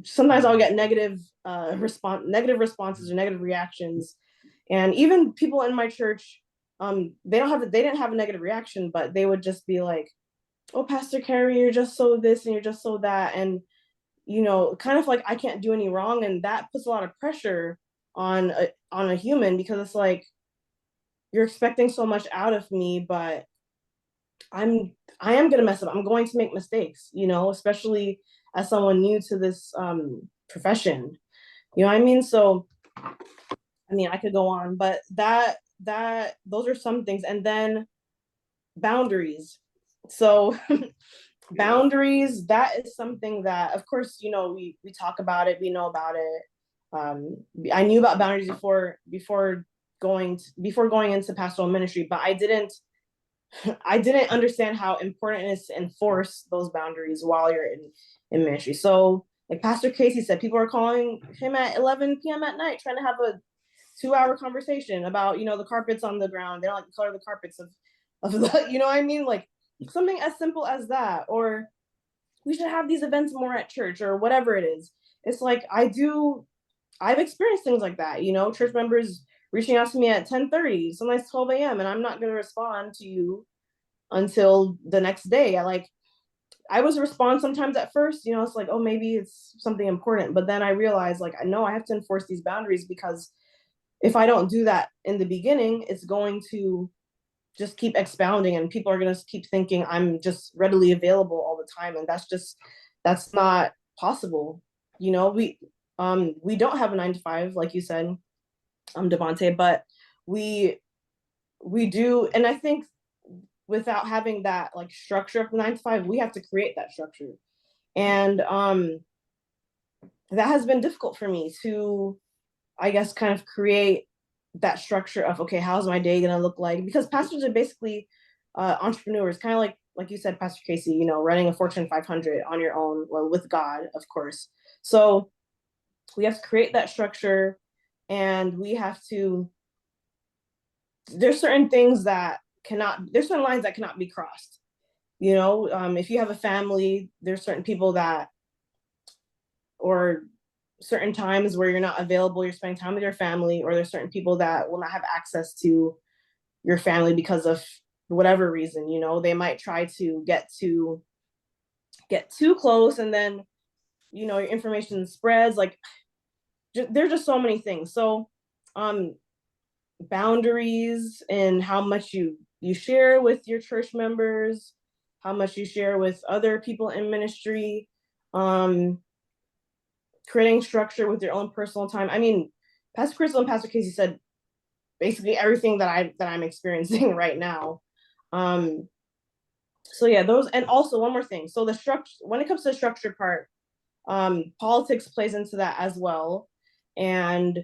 sometimes I'll get negative responses or negative reactions. And even people in my church, they didn't have a negative reaction, but they would just be like, oh, Pastor Kerry, you're just so this and you're just so that. And, kind of like I can't do any wrong. And that puts a lot of pressure on a human, because it's like, you're expecting so much out of me, but I am going to mess up. I'm going to make mistakes, especially as someone new to this profession. You know what I mean? So, I could go on, but those are some things. And then boundaries. So boundaries, that is something that, of course, we talk about it, we know about it. I knew about boundaries before going into pastoral ministry, but I didn't understand how important it is to enforce those boundaries while you're in ministry. So like Pastor Casey said, people are calling him at 11 p.m. at night trying to have a 2-hour conversation about, the carpets on the ground. They don't like the color of the carpets of the, you know what I mean? Like something as simple as that, or we should have these events more at church, or whatever it is. It's like, I've experienced things like that, church members reaching out to me at 10:30, sometimes 12 a.m. and I'm not going to respond to you until the next day. I was respond sometimes at first, it's like, oh, maybe it's something important. But then I realized, like, I have to enforce these boundaries, because if I don't do that in the beginning, it's going to just keep expounding, and people are going to keep thinking I'm just readily available all the time. And that's not possible. We don't have a 9-to-5, like you said, Devonte, but we do. And I think without having that like structure of the 9-to-5, we have to create that structure. And that has been difficult for me to, I guess, kind of create that structure of, okay, how's my day going to look like? Because pastors are basically entrepreneurs, kind of like you said, Pastor Casey, running a Fortune 500 on your own, well, with God, of course. So we have to create that structure, and we have to, there's certain things that there's certain lines that cannot be crossed. If you have a family, there's certain people that, or certain times where you're not available, you're spending time with your family, or there's certain people that will not have access to your family because of whatever reason. They might try to get too close, and then your information spreads. Like there's just so many things. So boundaries and how much you share with your church members, how much you share with other people in ministry, creating structure with your own personal time. Pastor Crystal and Pastor Casey said basically everything that I'm experiencing right now. So yeah, those, and also one more thing. So the structure, when it comes to the structure part, politics plays into that as well. And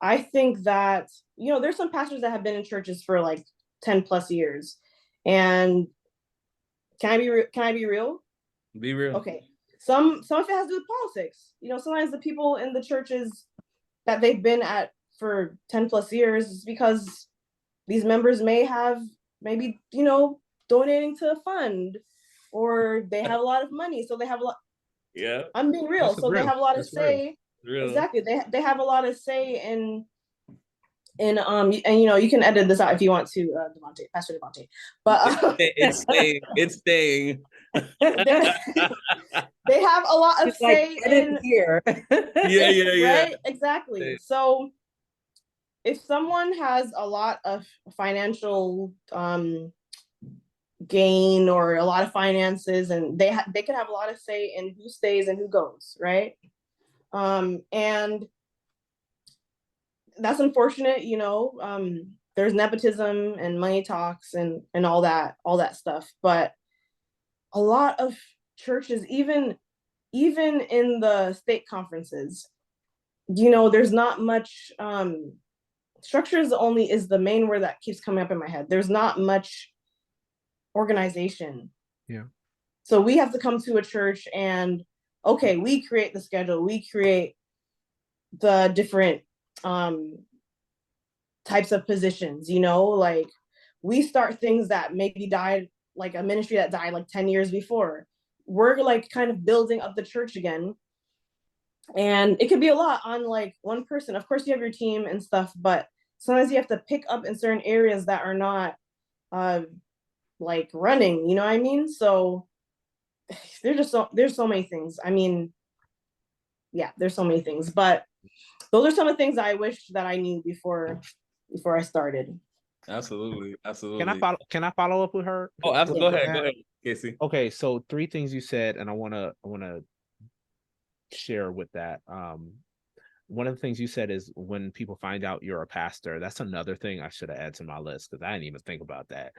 I think that, there's some pastors that have been in churches for like 10 plus years. And can I be real? Be real. Okay. Some of it has to do with politics. Sometimes the people in the churches that they've been at for 10 plus years is because these members may have maybe, donating to a fund, or they have a lot of money. So they have a lot. Yeah. I'm being real. So they have a lot to say. Real. Exactly. They have a lot to say in and you can edit this out if you want to, Devonte, Pastor Devonte. But it's staying. They have a lot of It's say in here. Yeah. Right? Exactly. So if someone has a lot of financial gain or a lot of finances, and they could have a lot of say in who stays and who goes, right? And that's unfortunate. There's nepotism and money talks and all that stuff. But a lot of churches, even in the state conferences, there's not much structure is the main word that keeps coming up in my head. There's not much organization. Yeah. So we have to come to a church and, okay, we create the schedule, we create the different types of positions, like we start things that maybe died, like a ministry that died like 10 years before. We're like kind of building up the church again. And it could be a lot on like one person. Of course you have your team and stuff, but sometimes you have to pick up in certain areas that are not like running, you know what I mean? So there's so many things. I mean, yeah, there's so many things, but those are some of the things I wish that I knew before I started. Absolutely. Can I follow up with her? Oh, absolutely. Go ahead, Casey. Okay, so 3 things you said, and I wanna share with that. One of the things you said is when people find out you're a pastor. That's another thing I should have added to my list, because I didn't even think about that.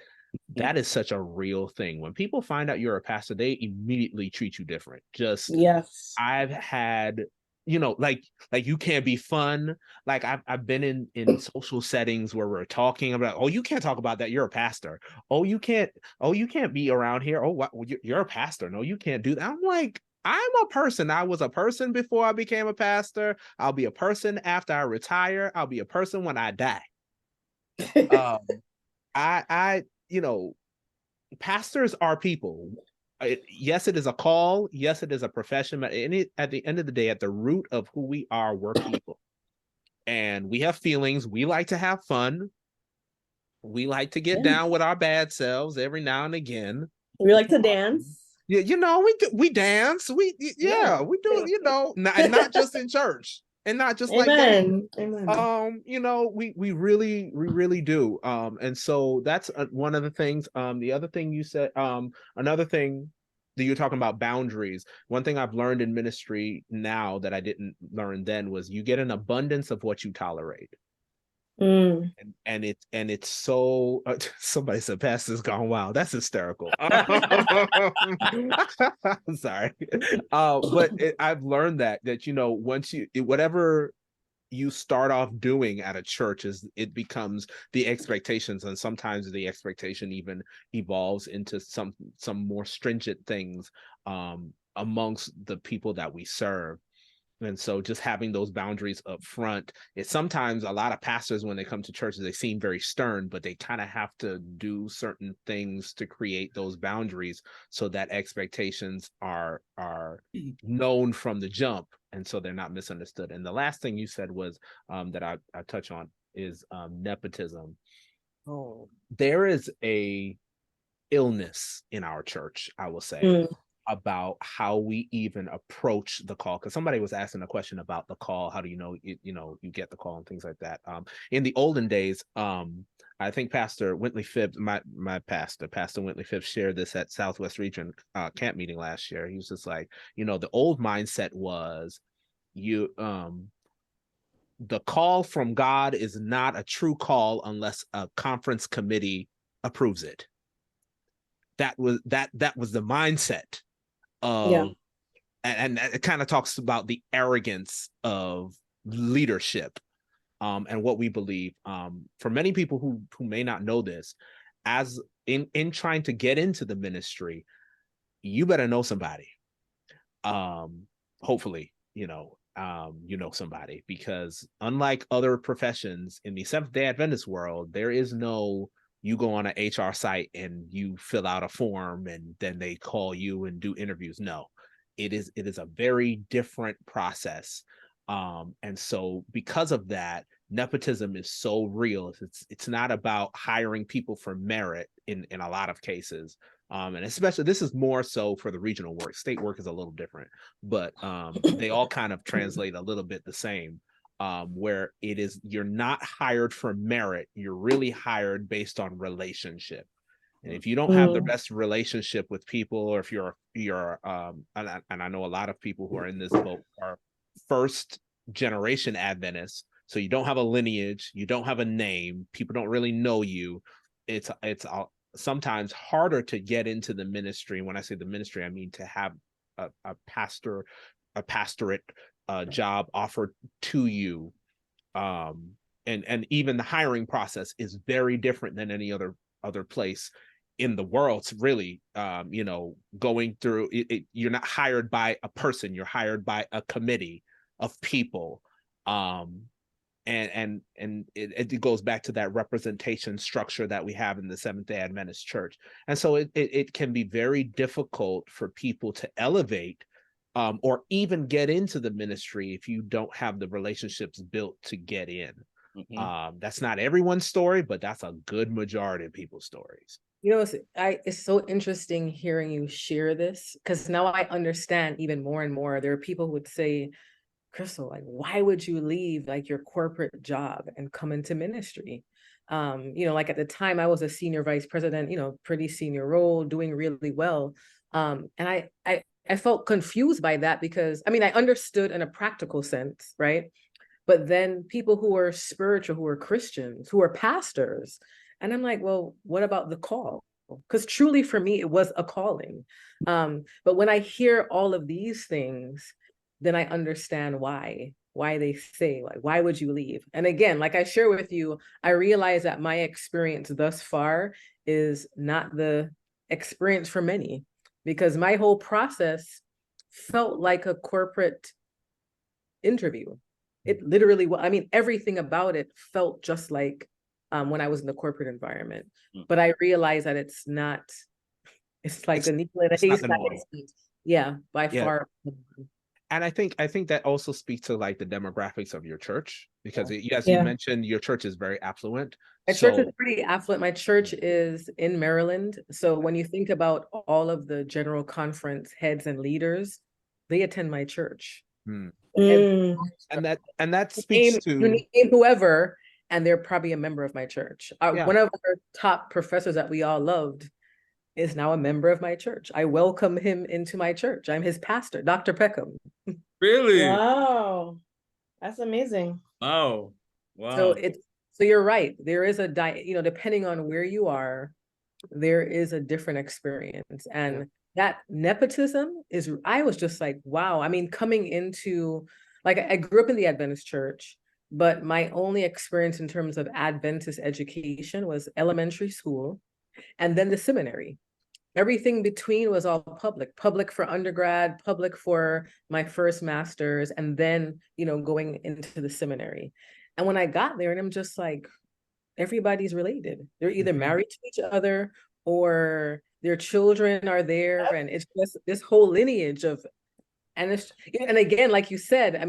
That is such a real thing. When people find out you're a pastor, they immediately treat you different. Yes. I've had, like you can't be fun. Like I've been in social settings where we're talking about, oh, you can't talk about that, you're a pastor. Oh, you can't be around here. Oh, what, you're a pastor. No, you can't do that. I'm like, I'm a person. I was a person before I became a pastor. I'll be a person after I retire. I'll be a person when I die. I pastors are people. Yes, it is a call. Yes, it is a profession. But at the end of the day, at the root of who we are, we're people. And we have feelings. We like to have fun. We like to get down with our bad selves every now and again. We like to dance. Yeah, we dance. We do, not just in church. And not just like that. Amen. We really do. And so that's one of the things. The other thing you said, another thing that you're talking about, boundaries. One thing I've learned in ministry now that I didn't learn then was you get an abundance of what you tolerate. And it's so somebody said pastor's gone wild. That's hysterical. I'm sorry. But I've learned that once whatever you start off doing at a church, it becomes the expectations, and sometimes the expectation even evolves into some more stringent things amongst the people that we serve. And so just having those boundaries up front, it's sometimes a lot of pastors, when they come to churches, they seem very stern, but they kind of have to do certain things to create those boundaries so that expectations are known from the jump. And so they're not misunderstood. And the last thing you said was that I touch on is nepotism. Oh, there is a illness in our church, I will say. About how we even approach the call, because somebody was asking a question about the call. How do you get the call and things like that. In the olden days, I think Pastor Wintley Phibbs, my pastor Wintley Phibbs, shared this at Southwest Region camp meeting last year. He was just like, the old mindset was the call from God is not a true call unless a conference committee approves it. That was the mindset of, and it kind of talks about the arrogance of leadership, and what we believe. For many people who may not know this, as in trying to get into the ministry, you better know somebody. Hopefully, you know somebody, because unlike other professions in the Seventh-day Adventist world, there is no, you go on an HR site and you fill out a form and then they call you and do interviews. No, it is a very different process. And so because of that, nepotism is so real. It's not about hiring people for merit in a lot of cases. And especially, this is more so for the regional work. State work is a little different, but they all kind of translate a little bit the same, where it is, you're not hired for merit, you're really hired based on relationship. And if you don't have the best relationship with people, or if you're and I know a lot of people who are in this boat are first generation Adventists, so you don't have a lineage, you don't have a name, people don't really know you. It's sometimes harder to get into the ministry. When I say the ministry, I mean to have a pastorate job offered to you. And even the hiring process is very different than any other place in the world. It's really, going through it, you're not hired by a person, you're hired by a committee of people. And it goes back to that representation structure that we have in the Seventh-day Adventist Church. And so it can be very difficult for people to elevate, or even get into the ministry if you don't have the relationships built to get in. That's not everyone's story, but that's a good majority of people's stories. It's so interesting hearing you share this, because now I understand even more and more. There are people who would say, Crystal, like, why would you leave like your corporate job and come into ministry? Like at the time I was a senior vice president, pretty senior role, doing really well. And I felt confused by that, because I understood in a practical sense, right? But then people who are spiritual, who are Christians, who are pastors, and I'm like, well, what about the call? Because truly for me, it was a calling. But when I hear all of these things, then I understand why they say, like, why would you leave? And again, like I share with you, I realize that my experience thus far is not the experience for many, because my whole process felt like a corporate interview. It literally, everything about it felt just like when I was in the corporate environment. But I realized that it's not, it's like a needle in a haystack. Yeah, by far. And I think that also speaks to like the demographics of your church, because as you mentioned, your church is very affluent. My church is pretty affluent. My church is in Maryland. So when you think about all of the general conference heads and leaders, they attend my church. And that speaks to, you name whoever, and they're probably a member of my church. One of our top professors that we all loved is now a member of my church. I welcome him into my church. I'm his pastor, Dr. Peckham. Really? Wow. That's amazing. Wow. So you're right. There is depending on where you are, there is a different experience. And that nepotism I was just like, wow. Coming into, like, I grew up in the Adventist church, but my only experience in terms of Adventist education was elementary school and then the seminary. Everything between was all public for undergrad, public for my first master's, and then, going into the seminary. And when I got there, and I'm just like, everybody's related. They're either married to each other or their children are there. And it's just this whole lineage of, and again, like you said,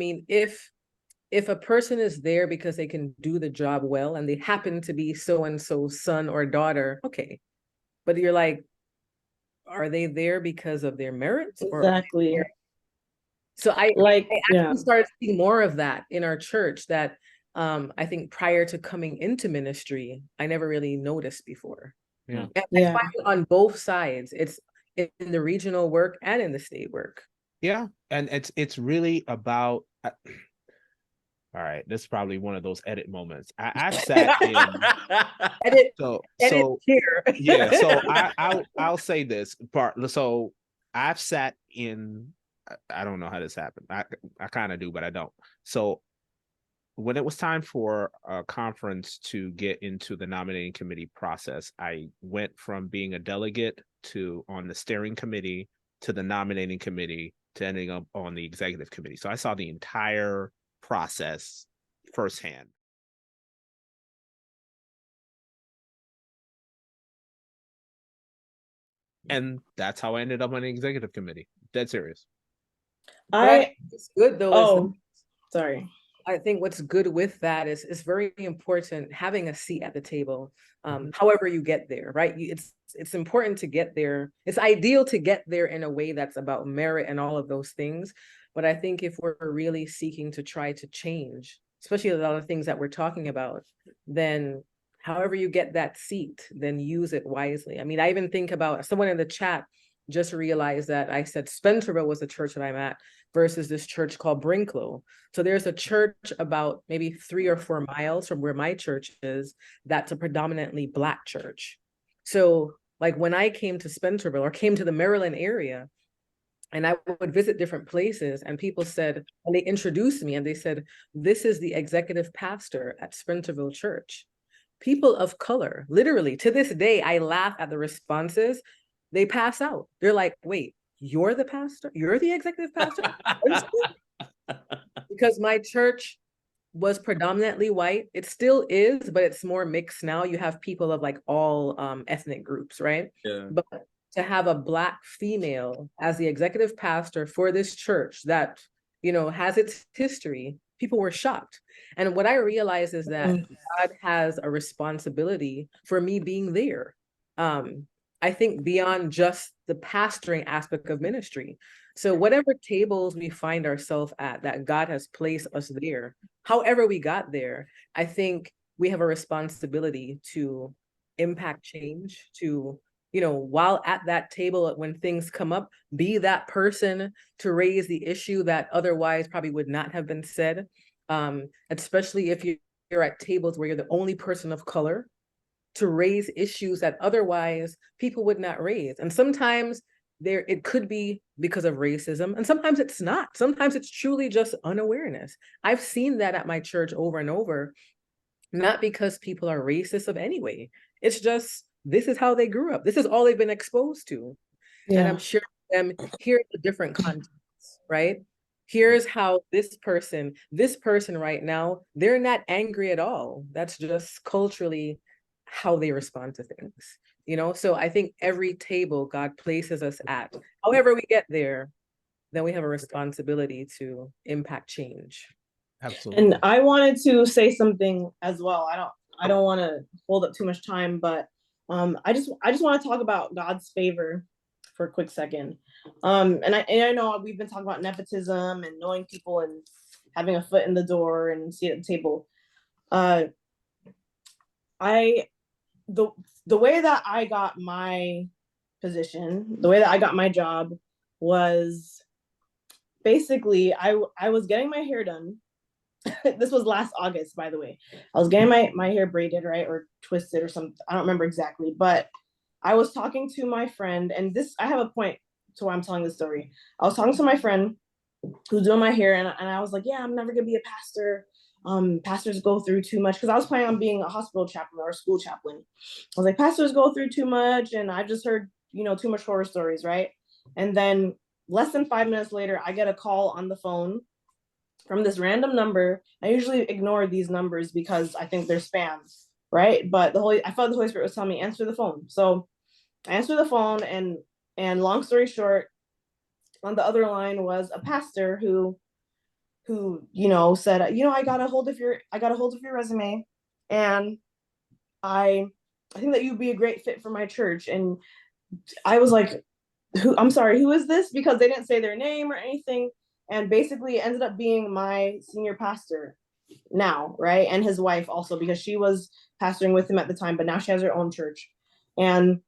if a person is there because they can do the job well and they happen to be so-and-so's son or daughter, okay. But you're like, are they there because of their merits? Exactly. So I actually started seeing more of that in our church that I think prior to coming into ministry, I never really noticed before. I find it on both sides. It's in the regional work and in the state work. Yeah. And it's really about, All right, this is probably one of those edit moments. I've sat in. Edit, So edit here. yeah. So I'll say this part. So I've sat in. I don't know how this happened. I kind of do, but I don't. So when it was time for a conference to get into the nominating committee process, I went from being a delegate to on the steering committee to the nominating committee to ending up on the executive committee. So I saw the entire process firsthand. And that's how I ended up on the executive committee. Dead serious. It's good though. Oh, sorry. I think what's good with that is it's very important having a seat at the table, however you get there, right? It's important to get there. It's ideal to get there in a way that's about merit and all of those things. But I think if we're really seeking to try to change, especially a lot of things that we're talking about, then however you get that seat, then use it wisely. I mean, I even think about someone in the chat just realized that I said Spencerville was the church that I'm at versus this church called Brinklow. So there's a church about maybe 3 or 4 miles from where my church is, that's a predominantly Black church. So like when I came to Spencerville or came to the Maryland area, and I would visit different places, and people said, and they introduced me and they said, this is the executive pastor at Spencerville Church. People of color, literally to this day, I laugh at the responses. They pass out. They're like, wait, you're the pastor? You're the executive pastor? Because my church was predominantly white. It still is, but it's more mixed now. You have people of like all ethnic groups, right? Yeah. But to have a Black female as the executive pastor for this church that, you know, has its history, people were shocked. And what I realized is that God has a responsibility for me being there. I think beyond just the pastoring aspect of ministry. So whatever tables we find ourselves at, that God has placed us there, however we got there, I think we have a responsibility to impact change, to, you know, while at that table, when things come up, be that person to raise the issue that otherwise probably would not have been said, especially if you're at tables where you're the only person of color, to raise issues that otherwise people would not raise. And sometimes it could be because of racism, and sometimes it's not. Sometimes it's truly just unawareness. I've seen that at my church over and over, not because people are racist of any way. It's just, this is how they grew up. This is all they've been exposed to. Yeah. And I'm sure them here's the different contexts, right? Here's how this person right now, they're not angry at all. That's just culturally how they respond to things, you know? So I think every table God places us at, however we get there, then we have a responsibility to impact change. Absolutely. And I wanted to say something as well. I don't want to hold up too much time, but I just want to talk about God's favor for a quick second. And I know we've been talking about nepotism and knowing people and having a foot in the door and seat at the table. The way that I got my position, the way that I got my job was basically I was getting my hair done. This was last August, by the way. I was getting my hair braided, right, or twisted or something. I don't remember exactly, but I was talking to my friend, and this, I have a point to why I'm telling this story. I was talking to my friend who's doing my hair, and I was like, yeah, I'm never gonna be a pastor. Pastors go through too much, because I was planning on being a hospital chaplain or a school chaplain. I was like, pastors go through too much, and I just heard, you know, too much horror stories, right? And then less than 5 minutes later, I get a call on the phone from this random number. I usually ignore these numbers because I think they're spams, right? But I felt the Holy Spirit was telling me, answer the phone. So I answered the phone, and long story short, on the other line was a pastor who you know said, you know, I got a hold of your resume, and I think that you'd be a great fit for my church. And I was like, I'm sorry, who is this? Because they didn't say their name or anything. And basically it ended up being my senior pastor now, right? And his wife also, because she was pastoring with him at the time, but now she has her own church. And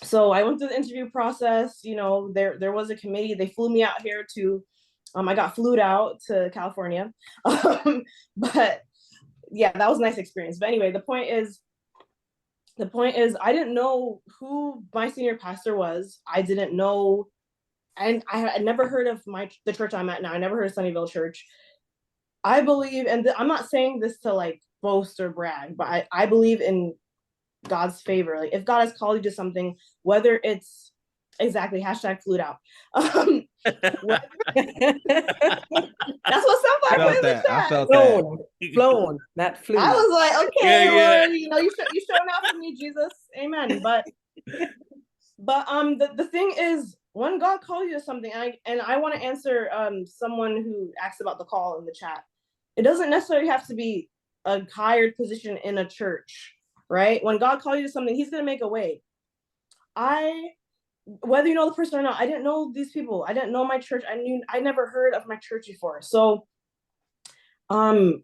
so I went through the interview process. You know, there was a committee. They flew me out here to I got flued out to California. But yeah, that was a nice experience. But anyway, the point is I didn't know who my senior pastor was. I didn't know, and I had never heard of the church I'm at now. I never heard of Sunnyvale Church. I believe, and I'm not saying this to like boast or brag, but I believe in God's favor. Like if God has called you to something, whether it's exactly hashtag flued out. That's what I somebody put felt in the that. I chat. felt that. Flown, not flew. I was like, okay, Yeah, Lord, you showing out for me, Jesus, amen. But the thing is, when God calls you to something, and I want to answer someone who asked about the call in the chat. It doesn't necessarily have to be a hired position in a church, right? When God calls you to something, He's gonna make a way. Whether you know the person or not, I didn't know these people. I didn't know my church. I never heard of my church before. So, I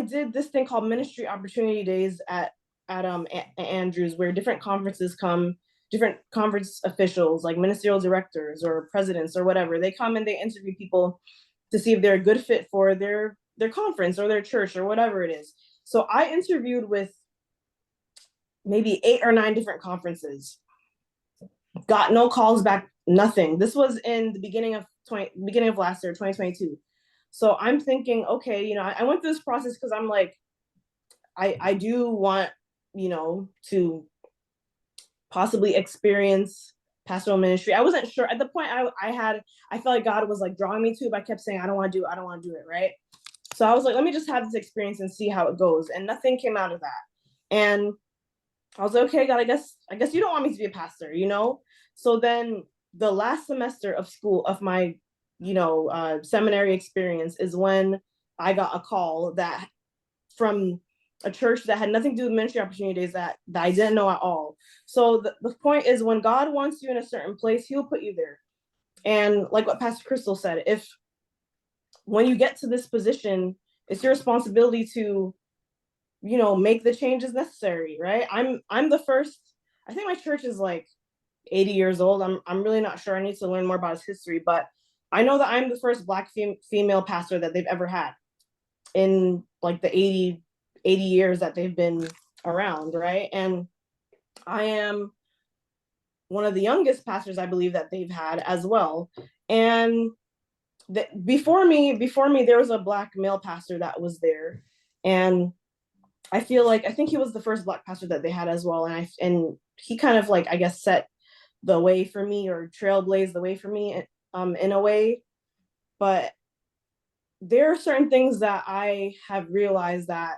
did this thing called Ministry Opportunity Days at Andrews, where different conferences come, different conference officials like ministerial directors or presidents or whatever. They come and they interview people to see if they're a good fit for their conference or their church or whatever it is. So I interviewed with maybe 8 or 9 different conferences. Got no calls back, nothing. This was in the beginning of last year, 2022. So I'm thinking, okay, I went through this process because I'm like, I do want, to possibly experience pastoral ministry. I wasn't sure at the point. I felt like God was like drawing me to it, but I kept saying I don't want to do it, right? So I was like, let me just have this experience and see how it goes. And nothing came out of that. And I was like, okay, God, I guess you don't want me to be a pastor, So then the last semester of school of my seminary experience is when I got a call that from a church that had nothing to do with Ministry Opportunity Days that I didn't know at all. So the point is, when God wants you in a certain place, He'll put you there. And like what Pastor Crystal said, when you get to this position, it's your responsibility to, make the changes necessary, right? I'm the first. I think my church is like 80 years old. I'm really not sure. I need to learn more about its history, but I know that I'm the first Black female pastor that they've ever had in like the 80 years that they've been around, right? And I am one of the youngest pastors, I believe, that they've had as well. And before me, there was a Black male pastor that was there, and I think he was the first Black pastor that they had as well. And he kind of like, I guess, set the way for me, or trailblazed the way for me, in a way. But there are certain things that I have realized that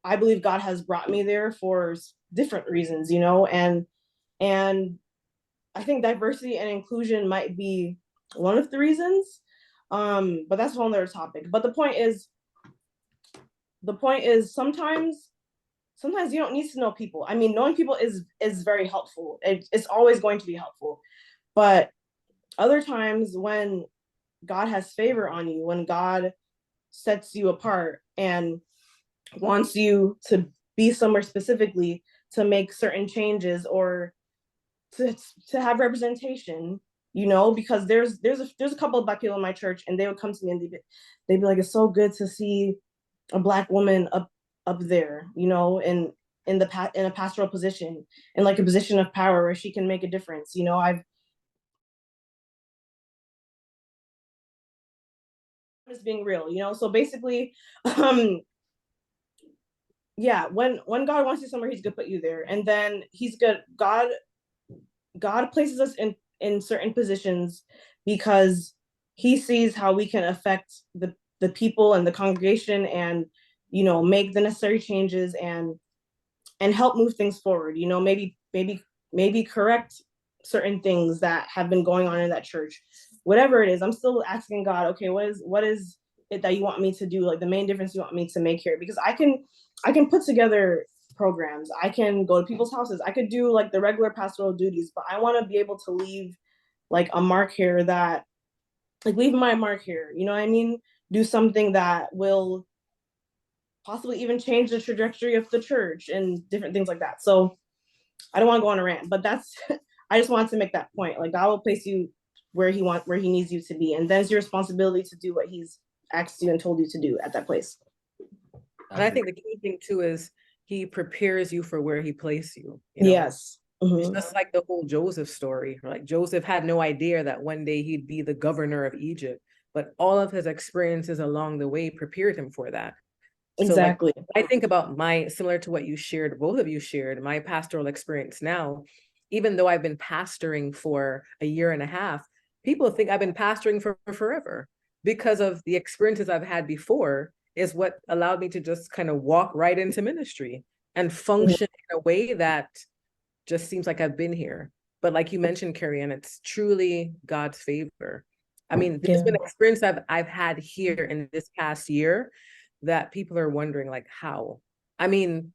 I believe God has brought me there for different reasons, and I think diversity and inclusion might be one of the reasons. But that's a whole nother topic. But the point is sometimes you don't need to know people. I mean, knowing people is very helpful. It's always going to be helpful. But other times when God has favor on you, when God sets you apart and wants you to be somewhere specifically to make certain changes or to have representation, because there's a couple of Black people in my church, and they would come to me and they'd be like, it's so good to see a Black woman up there, in a pastoral position, in like a position of power where she can make a difference. I've just being real, so basically, yeah, when God wants you somewhere, He's gonna put you there, and then God places us in certain positions because He sees how we can affect the people and the congregation, and make the necessary changes and help move things forward. Maybe correct certain things that have been going on in that church. Whatever it is, I'm still asking God, okay, what is it that you want me to do? Like the main difference you want me to make here? Because I can put together programs. I can go to people's houses. I could do like the regular pastoral duties, but I want to be able to leave like a mark here leave my mark here. You know what I mean? Do something that will possibly even change the trajectory of the church and different things like that. So I don't want to go on a rant, but that's, I just wanted to make that point. Like God will place you where he needs you to be, and then it's your responsibility to do what he's asked you and told you to do at that place. And I think the key thing too is he prepares you for where he placed you. You know? Yes. It's just like the whole Joseph story. Like Joseph had no idea that one day he'd be the governor of Egypt, but all of his experiences along the way prepared him for that. Exactly. So like, I think about similar to what you shared, both of you shared, my pastoral experience now, even though I've been pastoring for a year and a half, people think I've been pastoring for forever because of the experiences I've had before is what allowed me to just kind of walk right into ministry and function in a way that just seems like I've been here. But like you mentioned, Kerry-Ann, it's truly God's favor. I mean, there's been experience I've had here in this past year that people are wondering, like, how? I mean,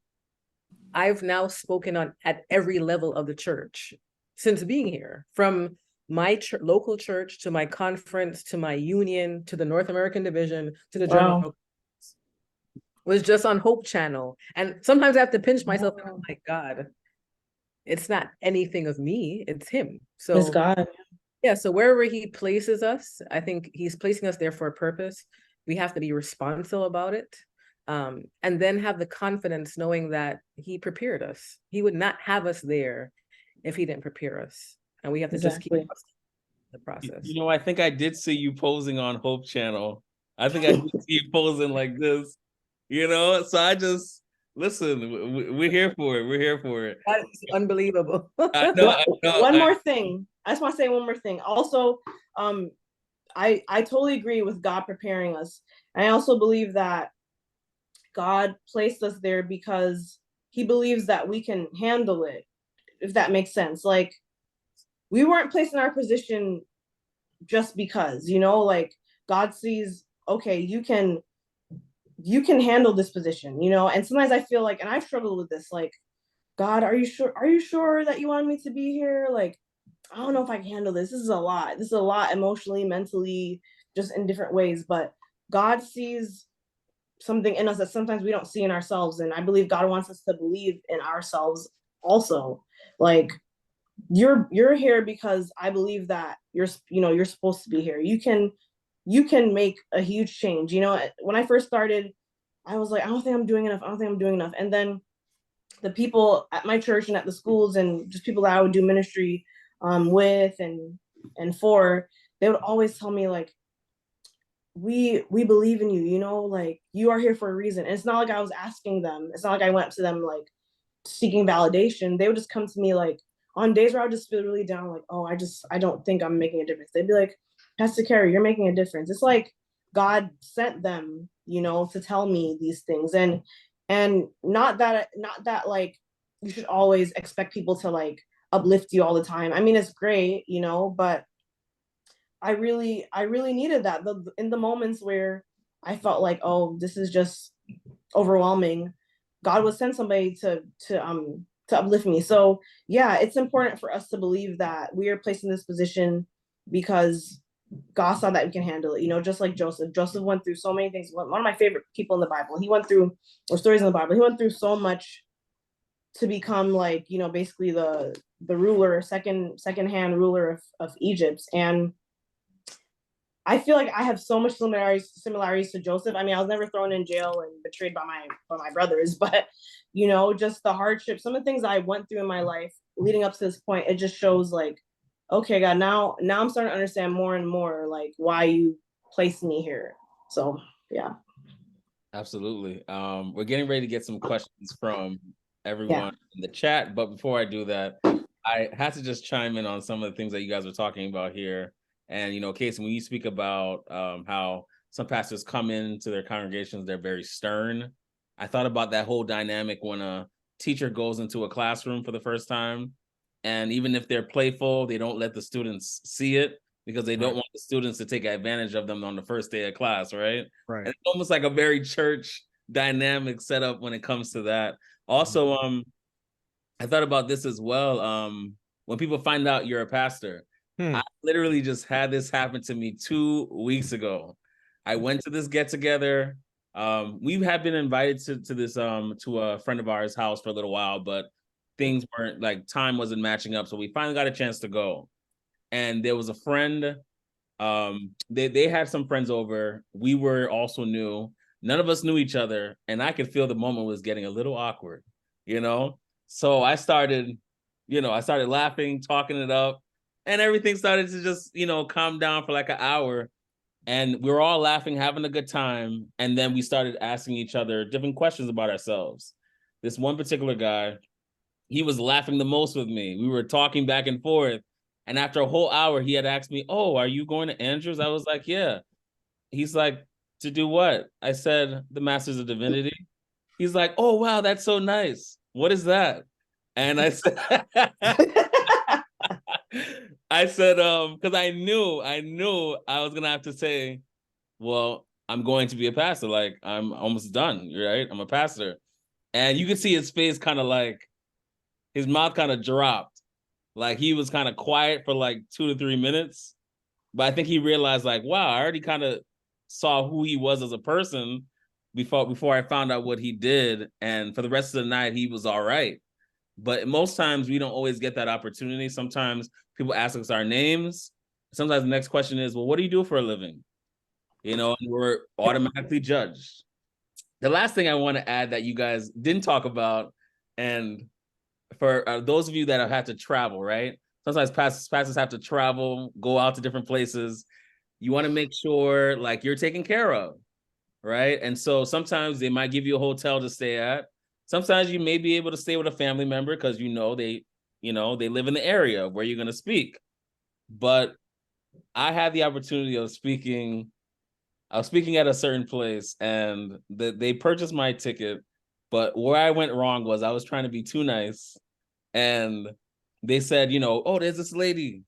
I've now spoken at every level of the church since being here, from my local church to my conference to my union to the North American division to the general. Was just on Hope Channel, and sometimes I have to pinch myself and I'm like, God, it's not anything of me, it's him. So it's God. Yeah, so wherever he places us, I think he's placing us there for a purpose. We have to be responsible about it, and then have the confidence knowing that he prepared us. He would not have us there if he didn't prepare us, and we have to just keep the process. You know, I think I did see you posing on Hope Channel. I think I did see you posing like this, you know? So I just, listen, we're here for it. We're here for it. That is unbelievable. I know. One more thing. I just want to say one more thing. Also, I totally agree with God preparing us. And I also believe that God placed us there because he believes that we can handle it, if that makes sense. Like, we weren't placed in our position just because, you know, like God sees, okay, you can handle this position, you know? And sometimes I feel like, and I've struggled with this, like, God, are you sure that you want me to be here? Like, I don't know if I can handle this. This is a lot emotionally, mentally, just in different ways. But God sees something in us that sometimes we don't see in ourselves. And I believe God wants us to believe in ourselves also. Like, you're here because I believe that you're supposed to be here. You can make a huge change. You know, when I first started, I was like, I don't think I'm doing enough. And then the people at my church and at the schools and just people that I would do ministry with and for, they would always tell me, like, we believe in you, you know, like, you are here for a reason. And it's not like I was asking them. It's not like I went to them like seeking validation. They would just come to me like on days where I would just feel really down, like, oh, I don't think I'm making a difference. They'd be like, Pastor Kerry, you're making a difference. It's like God sent them, you know, to tell me these things. And not that like you should always expect people to like uplift you all the time. I mean, it's great, you know, but I really needed that in the moments where I felt like, oh, this is just overwhelming. God would send somebody to uplift me. So yeah, it's important for us to believe that we are placed in this position because God saw that we can handle it. You know, just like Joseph. Joseph went through so many things. One of my favorite people in the Bible. He went through, or stories in the Bible. He went through so much to become like, you know, basically the ruler, second-hand ruler of Egypt. And I feel like I have so much similarities to Joseph. I mean, I was never thrown in jail and betrayed by my brothers, but you know, just the hardship, some of the things I went through in my life leading up to this point, it just shows like, okay, God, now I'm starting to understand more and more like why you placed me here. So yeah. Absolutely. We're getting ready to get some questions from everyone in the chat, but before I do that, I had to just chime in on some of the things that you guys were talking about here. And, you know, Casey, when you speak about how some pastors come into their congregations, they're very stern. I thought about that whole dynamic when a teacher goes into a classroom for the first time. And even if they're playful, they don't let the students see it because they don't want the students to take advantage of them on the first day of class, right? Right. And it's almost like a very church dynamic setup when it comes to that. Also, I thought about this as well. When people find out you're a pastor, I literally just had this happen to me 2 weeks ago. I went to this get together. We had been invited to this to a friend of ours' house for a little while, but things weren't like time wasn't matching up. So we finally got a chance to go. and there was a friend. They had some friends over. We were also new. None of us knew each other, and I could feel the moment was getting a little awkward, you know. So I started laughing, talking it up, and everything started to just, calm down for like an hour. And we were all laughing, having a good time. And then we started asking each other different questions about ourselves. This one particular guy, he was laughing the most with me. We were talking back and forth. And after a whole hour, he had asked me, "Oh, are you going to Andrews?" I was like, "Yeah." He's like, "To do what?" I said, "The Masters of Divinity." He's like, "Oh, wow, that's so nice. What is that?" And I said, because I knew I was gonna have to say, well, I'm going to be a pastor. Like, I'm almost done, right? I'm a pastor. And you could see his face kind of like, his mouth kind of dropped. Like, he was kind of quiet for like 2 to 3 minutes. But I think he realized, like, wow, I already kind of saw who he was as a person before I found out what he did. And for the rest of the night, he was all right. But most times we don't always get that opportunity. Sometimes people ask us our names. Sometimes the next question is, well, what do you do for a living? And we're automatically judged. The last thing I want to add that you guys didn't talk about, and for those of you that have had to travel, right? Sometimes pastors have to travel, go out to different places. You want to make sure like you're taken care of, right? And so sometimes they might give you a hotel to stay at. Sometimes you may be able to stay with a family member because they live in the area where you're going to speak. But I had the opportunity of speaking. I was speaking at a certain place, and they purchased my ticket. But where I went wrong was I was trying to be too nice, and they said, "Oh, there's this lady,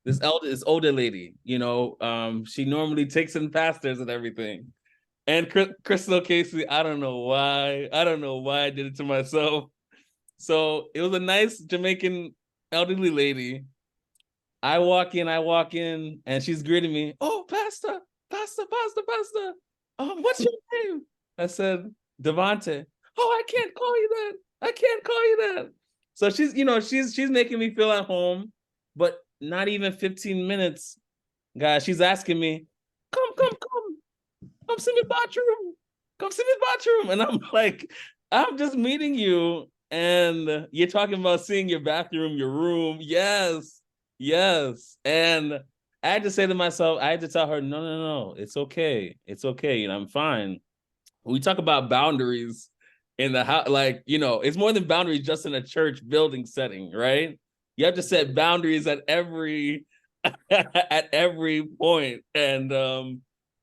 this older lady. She normally takes in pastors and everything." And Crystal Casey, I don't know why I did it to myself. So it was a nice Jamaican elderly lady. I walk in, and she's greeting me. "Oh, pastor. What's your name?" I said, "Devonte." "Oh, I can't call you that. So she's making me feel at home, but not even 15 minutes, guys. She's asking me, come see me bathroom. Come see me bathroom. And I'm like, I'm just meeting you. And you're talking about seeing your bathroom, your room. Yes. And I had to say to myself, I had to tell her, no, it's okay. It's okay. I'm fine. We talk about boundaries in the house, like, it's more than boundaries just in a church building setting, right? You have to set boundaries at every at every point. And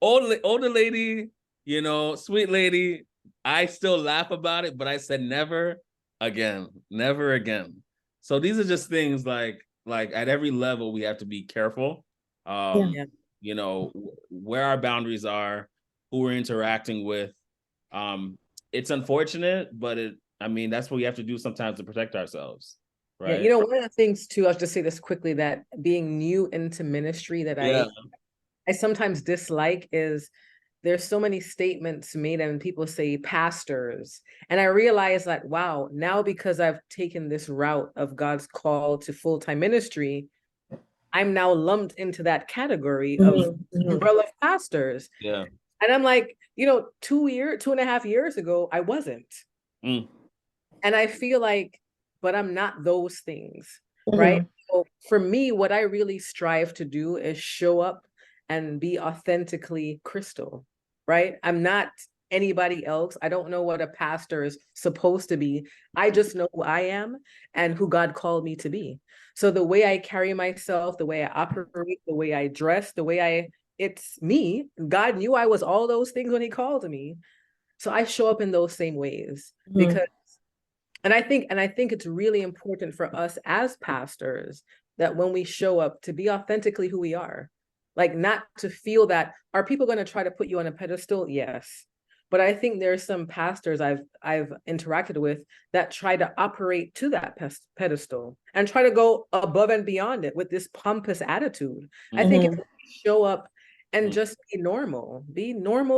older lady, sweet lady, I still laugh about it, but I said never again. So these are just things like at every level we have to be careful. Yeah. Where our boundaries are, who we're interacting with. It's unfortunate, but that's what we have to do sometimes to protect ourselves. Right. Yeah, one of the things too, I'll just say this quickly, that being new into ministry that I sometimes dislike is there's so many statements made and people say pastors. And I realize that, wow, now because I've taken this route of God's call to full-time ministry, I'm now lumped into that category of umbrella of pastors. Yeah. And I'm like, 2.5 years ago, I wasn't. And I feel like, but I'm not those things, right? So for me, what I really strive to do is show up and be authentically Crystal, right? I'm not anybody else. I don't know what a pastor is supposed to be. I just know who I am and who God called me to be. So the way I carry myself, the way I operate, the way I dress, it's me. God knew I was all those things when he called me. So I show up in those same ways because and I think it's really important for us as pastors that when we show up to be authentically who we are, like not to feel that, are people going to try to put you on a pedestal? Yes. But I think there's some pastors I've interacted with that try to operate to that pedestal and try to go above and beyond it with this pompous attitude. I think if we show up and just be normal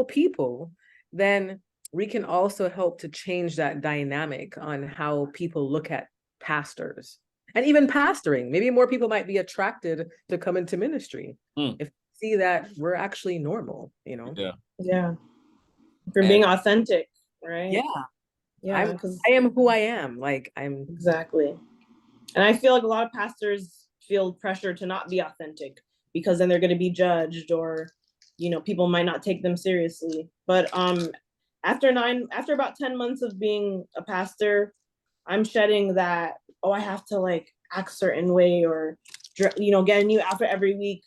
people, then we can also help to change that dynamic on how people look at pastors And even pastoring, maybe more people might be attracted to come into ministry Mm. if they see that we're actually normal, you know? Yeah. Yeah. For And- being authentic, right? Yeah. Yeah, because I am who I am. Like I'm exactly. And I feel like a lot of pastors feel pressure to not be authentic because then they're going to be judged, or, you know, people might not take them seriously. But after about 10 months of being a pastor, I'm shedding that, oh, I have to like act certain way, or, you know, get a new outfit every week.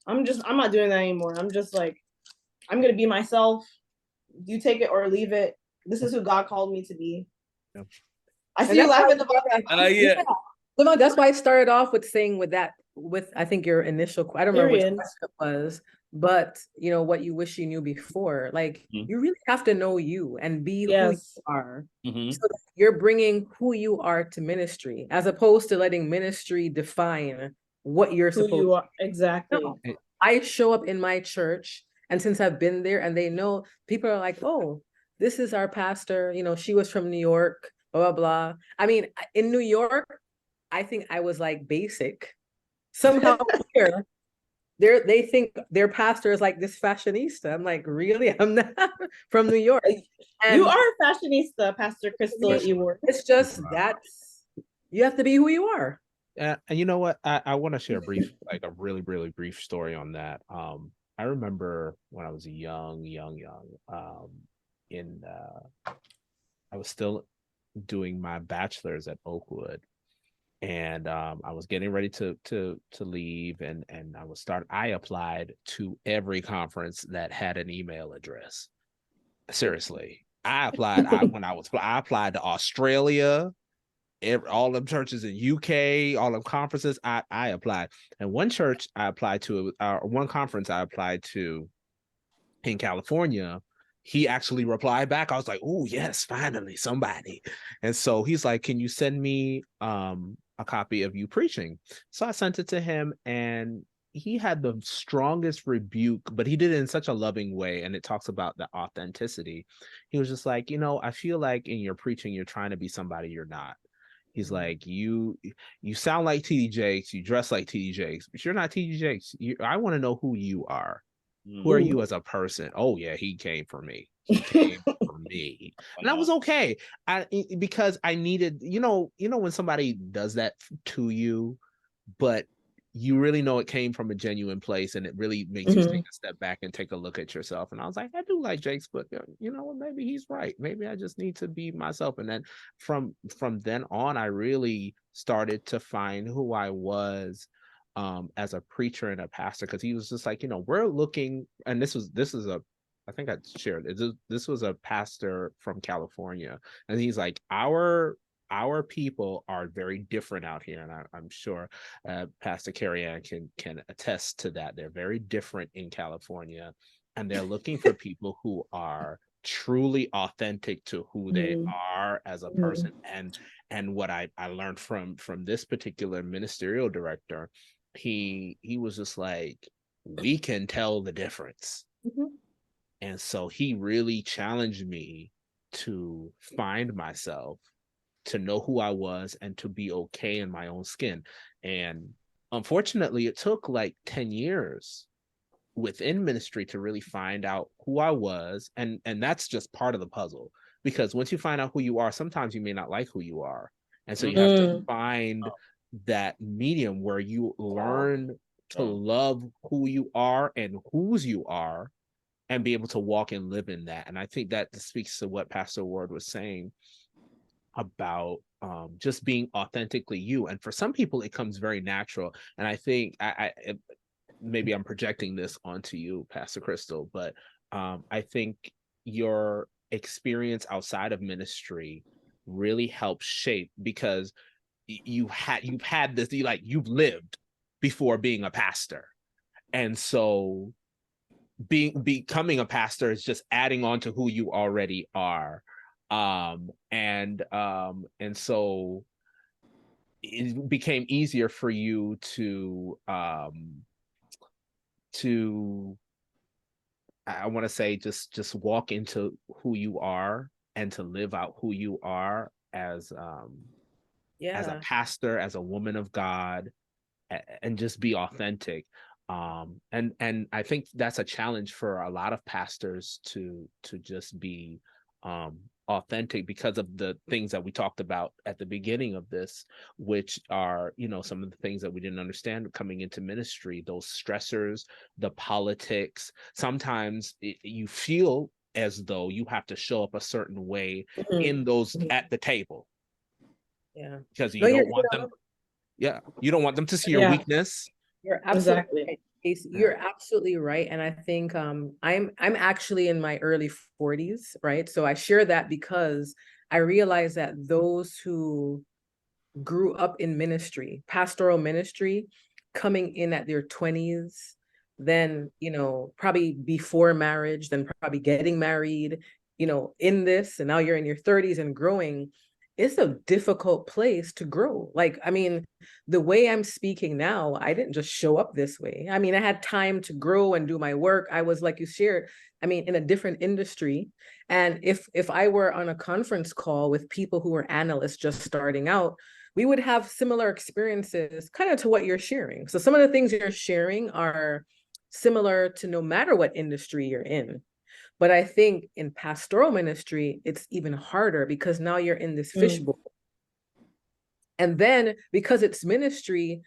I'm not doing that anymore. I'm just like, I'm going to be myself. You take it or leave it. This is who God called me to be. Yep. I see And you that's laughing why- about yeah. Devon, that's why I started off with saying with I think your initial, I don't remember which Period. question it was, but you know, what you wish you knew before. Like Mhm. you really have to know you and be who you Yes. are. Mhm. So that you're bringing who you are to ministry, as opposed to letting ministry define what you're Who supposed you to are. Exactly. know. I show up in my church, and since I've been there and they know, people are like, oh, this is our pastor, you know, she was from New York, blah, blah, blah. I mean, in New York, I think I was like basic. Somehow here, they think their pastor is like this fashionista. I'm like, really? I'm not from New York. You And are a fashionista, Pastor Crystal Ewart. it's just you have to be who you are. And you know what? I want to share a brief, like a really, really brief story on that. I remember when I was young, in I was still doing my bachelor's at Oakwood, and I was getting ready to leave, and I applied to every conference that had an email address. Seriously, I applied. I applied to Australia. All them churches in UK, all them conferences, I applied. And one church I applied to, one conference I applied to in California, he actually replied back. I was like, oh yes, finally somebody. And so he's like, can you send me a copy of you preaching? So I sent it to him, and he had the strongest rebuke, but he did it in such a loving way. And it talks about the authenticity. He was just like, you know, I feel like in your preaching, you're trying to be somebody you're not. He's like, you sound like TD Jakes, you dress like TD Jakes, but you're not TD Jakes. I want to know who you are. Who are you as a person? Oh yeah, he came for me. He came for me, and that was okay. Because I needed, you know, when somebody does that to you, but you really know it came from a genuine place, and it really makes you take a step back and take a look at yourself. And I was like, I do like Jakes, but you know, maybe he's right. Maybe I just need to be myself. And then from then on, I really started to find who I was as a preacher and a pastor, because he was just like, you know, we're looking, and this is a, I think I shared it. This was a pastor from California, and he's like, our people are very different out here, and I'm sure Pastor Kerry-Ann can attest to that. They're very different in California, and they're looking for people who are truly authentic to who they are as a person. And what I learned from this particular ministerial director, he was just like, we can tell the difference. And so he really challenged me to find myself, to know who I was, and to be okay in my own skin. And unfortunately, it took like 10 years within ministry to really find out who I was. And that's just part of the puzzle, because once you find out who you are, sometimes you may not like who you are. And so you have to find that medium where you learn to love who you are and whose you are, and be able to walk and live in that. And I think that speaks to what Pastor Ward was saying about just being authentically you. And for some people, it comes very natural. And I think maybe I'm projecting this onto you, Pastor Crystal, but I think your experience outside of ministry really helps shape, because you've had this, you've lived before being a pastor. And so becoming a pastor is just adding on to who you already are. And so it became easier for you to I want to say just walk into who you are, and to live out who you are as as a Yeah. pastor, as a woman of God, and just be authentic. And I think that's a challenge for a lot of pastors to just be authentic, because of the things that we talked about at the beginning of this, which are, some of the things that we didn't understand coming into ministry, those stressors, the politics. Sometimes you feel as though you have to show up a certain way in those at the table, Yeah. because No, you don't want them. Yeah, you don't want them to see your weakness. You're absolutely Exactly. right, Casey. You're absolutely right. And I think I'm actually in my early 40s, right? So I share that because I realize that those who grew up in ministry, pastoral ministry, coming in at their 20s, then, probably before marriage, then probably getting married, in this, and now you're in your 30s and growing, it's a difficult place to grow. Like, I mean, the way I'm speaking now, I didn't just show up this way. I mean, I had time to grow and do my work. I was, like you shared, I mean, in a different industry. And if I were on a conference call with people who were analysts just starting out, we would have similar experiences kind of to what you're sharing. So some of the things you're sharing are similar to no matter what industry you're in. But I think in pastoral ministry, it's even harder because now you're in this fishbowl. And then because it's ministry,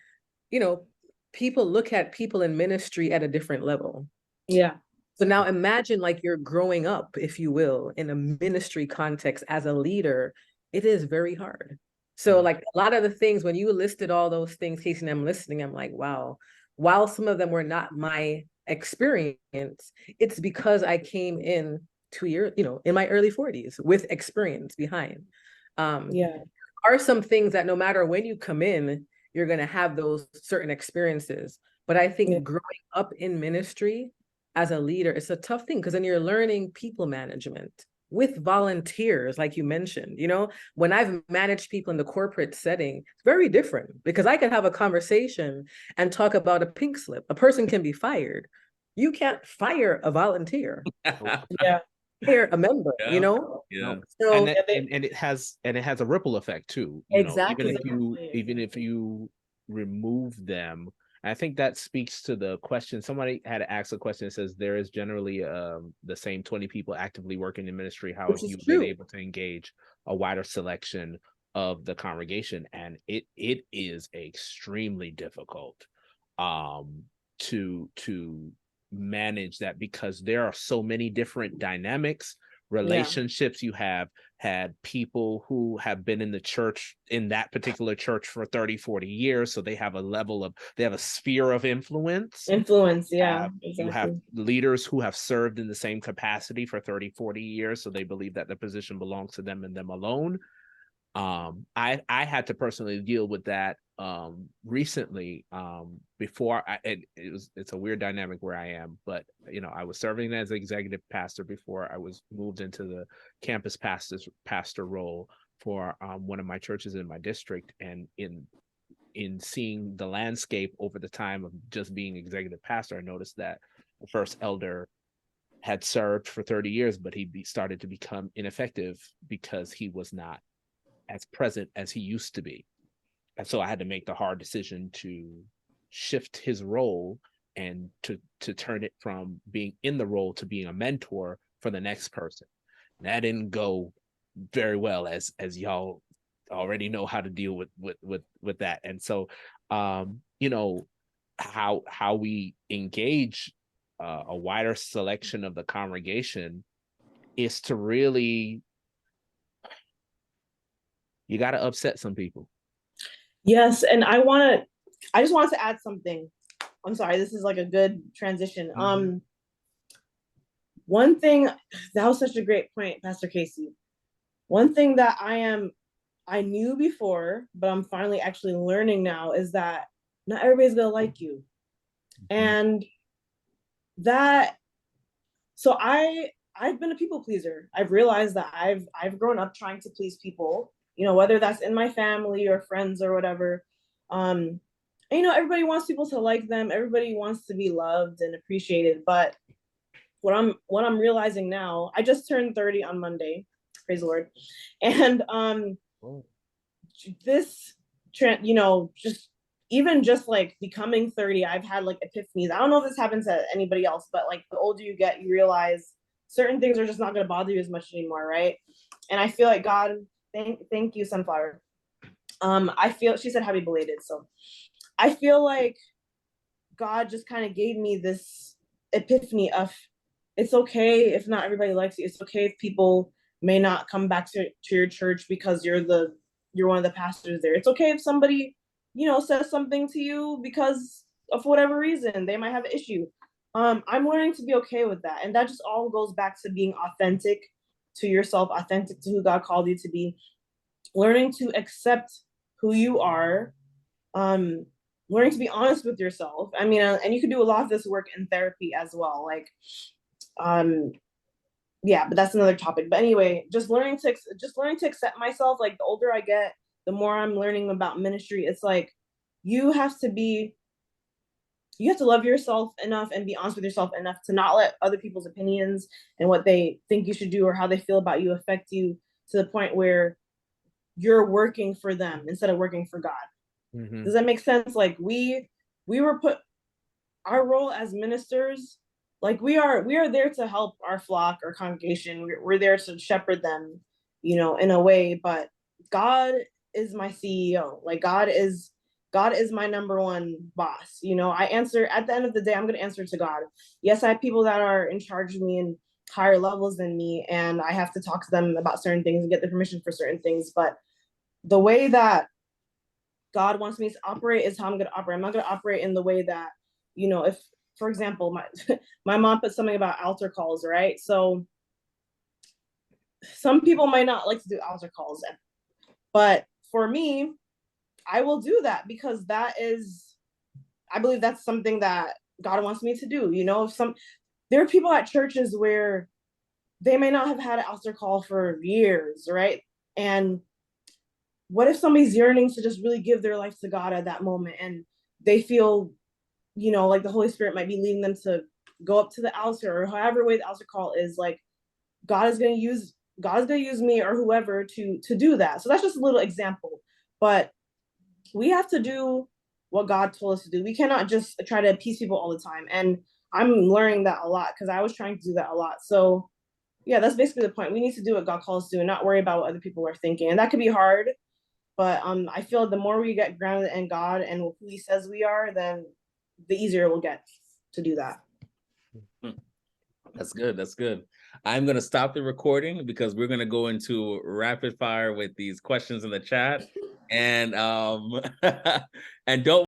people look at people in ministry at a different level. Yeah. So now imagine like you're growing up, if you will, in a ministry context as a leader. It is very hard. So like a lot of the things, when you listed all those things, Casey, and I'm listening, I'm like, wow, while some of them were not my experience, it's because I came in 2 years, in my early 40s with experience behind. Are some things that no matter when you come in, you're going to have those certain experiences. But I think growing up in ministry as a leader, it's a tough thing, because then you're learning people management with volunteers, like you mentioned. When I've managed people in the corporate setting, it's very different, because I can have a conversation and talk about a pink slip. A person can be fired. You can't fire a volunteer. Fire a member, Yeah. So and it has a ripple effect too. Exactly. Even if you remove them, I think that speaks to the question. Somebody had to ask a question that says, there is generally the same 20 people actively working in ministry. How have you been able to engage a wider selection of the congregation? And it is extremely difficult to manage that, because there are so many different dynamics, relationships. You have had people who have been in the church, in that particular church, for 30-40 years, so they have a sphere of influence. You have leaders who have served in the same capacity for 30-40 years, so they believe that the position belongs to them and them alone. I had to personally deal with that recently. Before it's a weird dynamic where I am, but I was serving as executive pastor before I was moved into the campus pastor role for one of my churches in my district. And in seeing the landscape over the time of just being executive pastor, I noticed that the first elder had served for 30 years, but he started to become ineffective because he was not as present as he used to be. And so I had to make the hard decision to shift his role and to turn it from being in the role to being a mentor for the next person. And that didn't go very well, as y'all already know how to deal with that. And so how we engage a wider selection of the congregation is to really, you got to upset some people. Yes, and I just wanted to add something. I'm sorry, this is like a good transition. One thing, that was such a great point, Pastor Casey. One thing that I knew before, but I'm finally actually learning now, is that not everybody's gonna like you. And so I've been a people pleaser. I've realized that I've grown up trying to please people, whether that's in my family or friends or whatever. And, everybody wants people to like them. Everybody wants to be loved and appreciated. But what I'm realizing now, I just turned 30 on Monday, praise the Lord. And this trend, just even just like becoming 30, I've had like epiphanies. I don't know if this happens to anybody else, but like the older you get, you realize certain things are just not going to bother you as much anymore, right? And I feel like God, thank you, Sunflower. I feel, she said happy belated, so I feel like God just kind of gave me this epiphany of, it's okay if not everybody likes you. It's okay if people may not come back to your church because you're one of the pastors there. It's okay if somebody, says something to you because of whatever reason, they might have an issue. I'm learning to be okay with that. And that just all goes back to being authentic to yourself, authentic to who God called you to be, learning to accept who you are, learning to be honest with yourself. I mean, and you can do a lot of this work in therapy as well. Like, yeah, but that's another topic. But anyway, just learning to accept myself. Like the older I get, the more I'm learning about ministry. It's like you have to love yourself enough and be honest with yourself enough to not let other people's opinions and what they think you should do or how they feel about you affect you to the point where you're working for them instead of working for God. Mm-hmm. Does that make sense? Like we were put, our role as ministers, like we are there to help our flock or congregation. We're there to shepherd them, in a way, but God is my CEO. Like God is my number one boss. I answer at the end of the day, I'm going to answer to God. Yes, I have people that are in charge of me and higher levels than me, and I have to talk to them about certain things and get their permission for certain things. But the way that God wants me to operate is how I'm going to operate. I'm not going to operate in the way that, if, for example, my mom put something about altar calls, right? So some people might not like to do altar calls, but for me, I will do that because I believe that's something that God wants me to do. There are people at churches where they may not have had an altar call for years, right? And what if somebody's yearning to just really give their life to God at that moment and they feel, like the Holy Spirit might be leading them to go up to the altar or however way the altar call is, like God is going to use me or whoever to do that. So that's just a little example, but we have to do what God told us to do. We cannot just try to appease people all the time. And I'm learning that a lot because I was trying to do that a lot. So yeah, that's basically the point. We need to do what God calls us to do and not worry about what other people are thinking. And that could be hard, but I feel the more we get grounded in God and who He says we are, then the easier we'll get to do that. That's good. That's good. I'm going to stop the recording because we're going to go into rapid fire with these questions in the chat. And and don't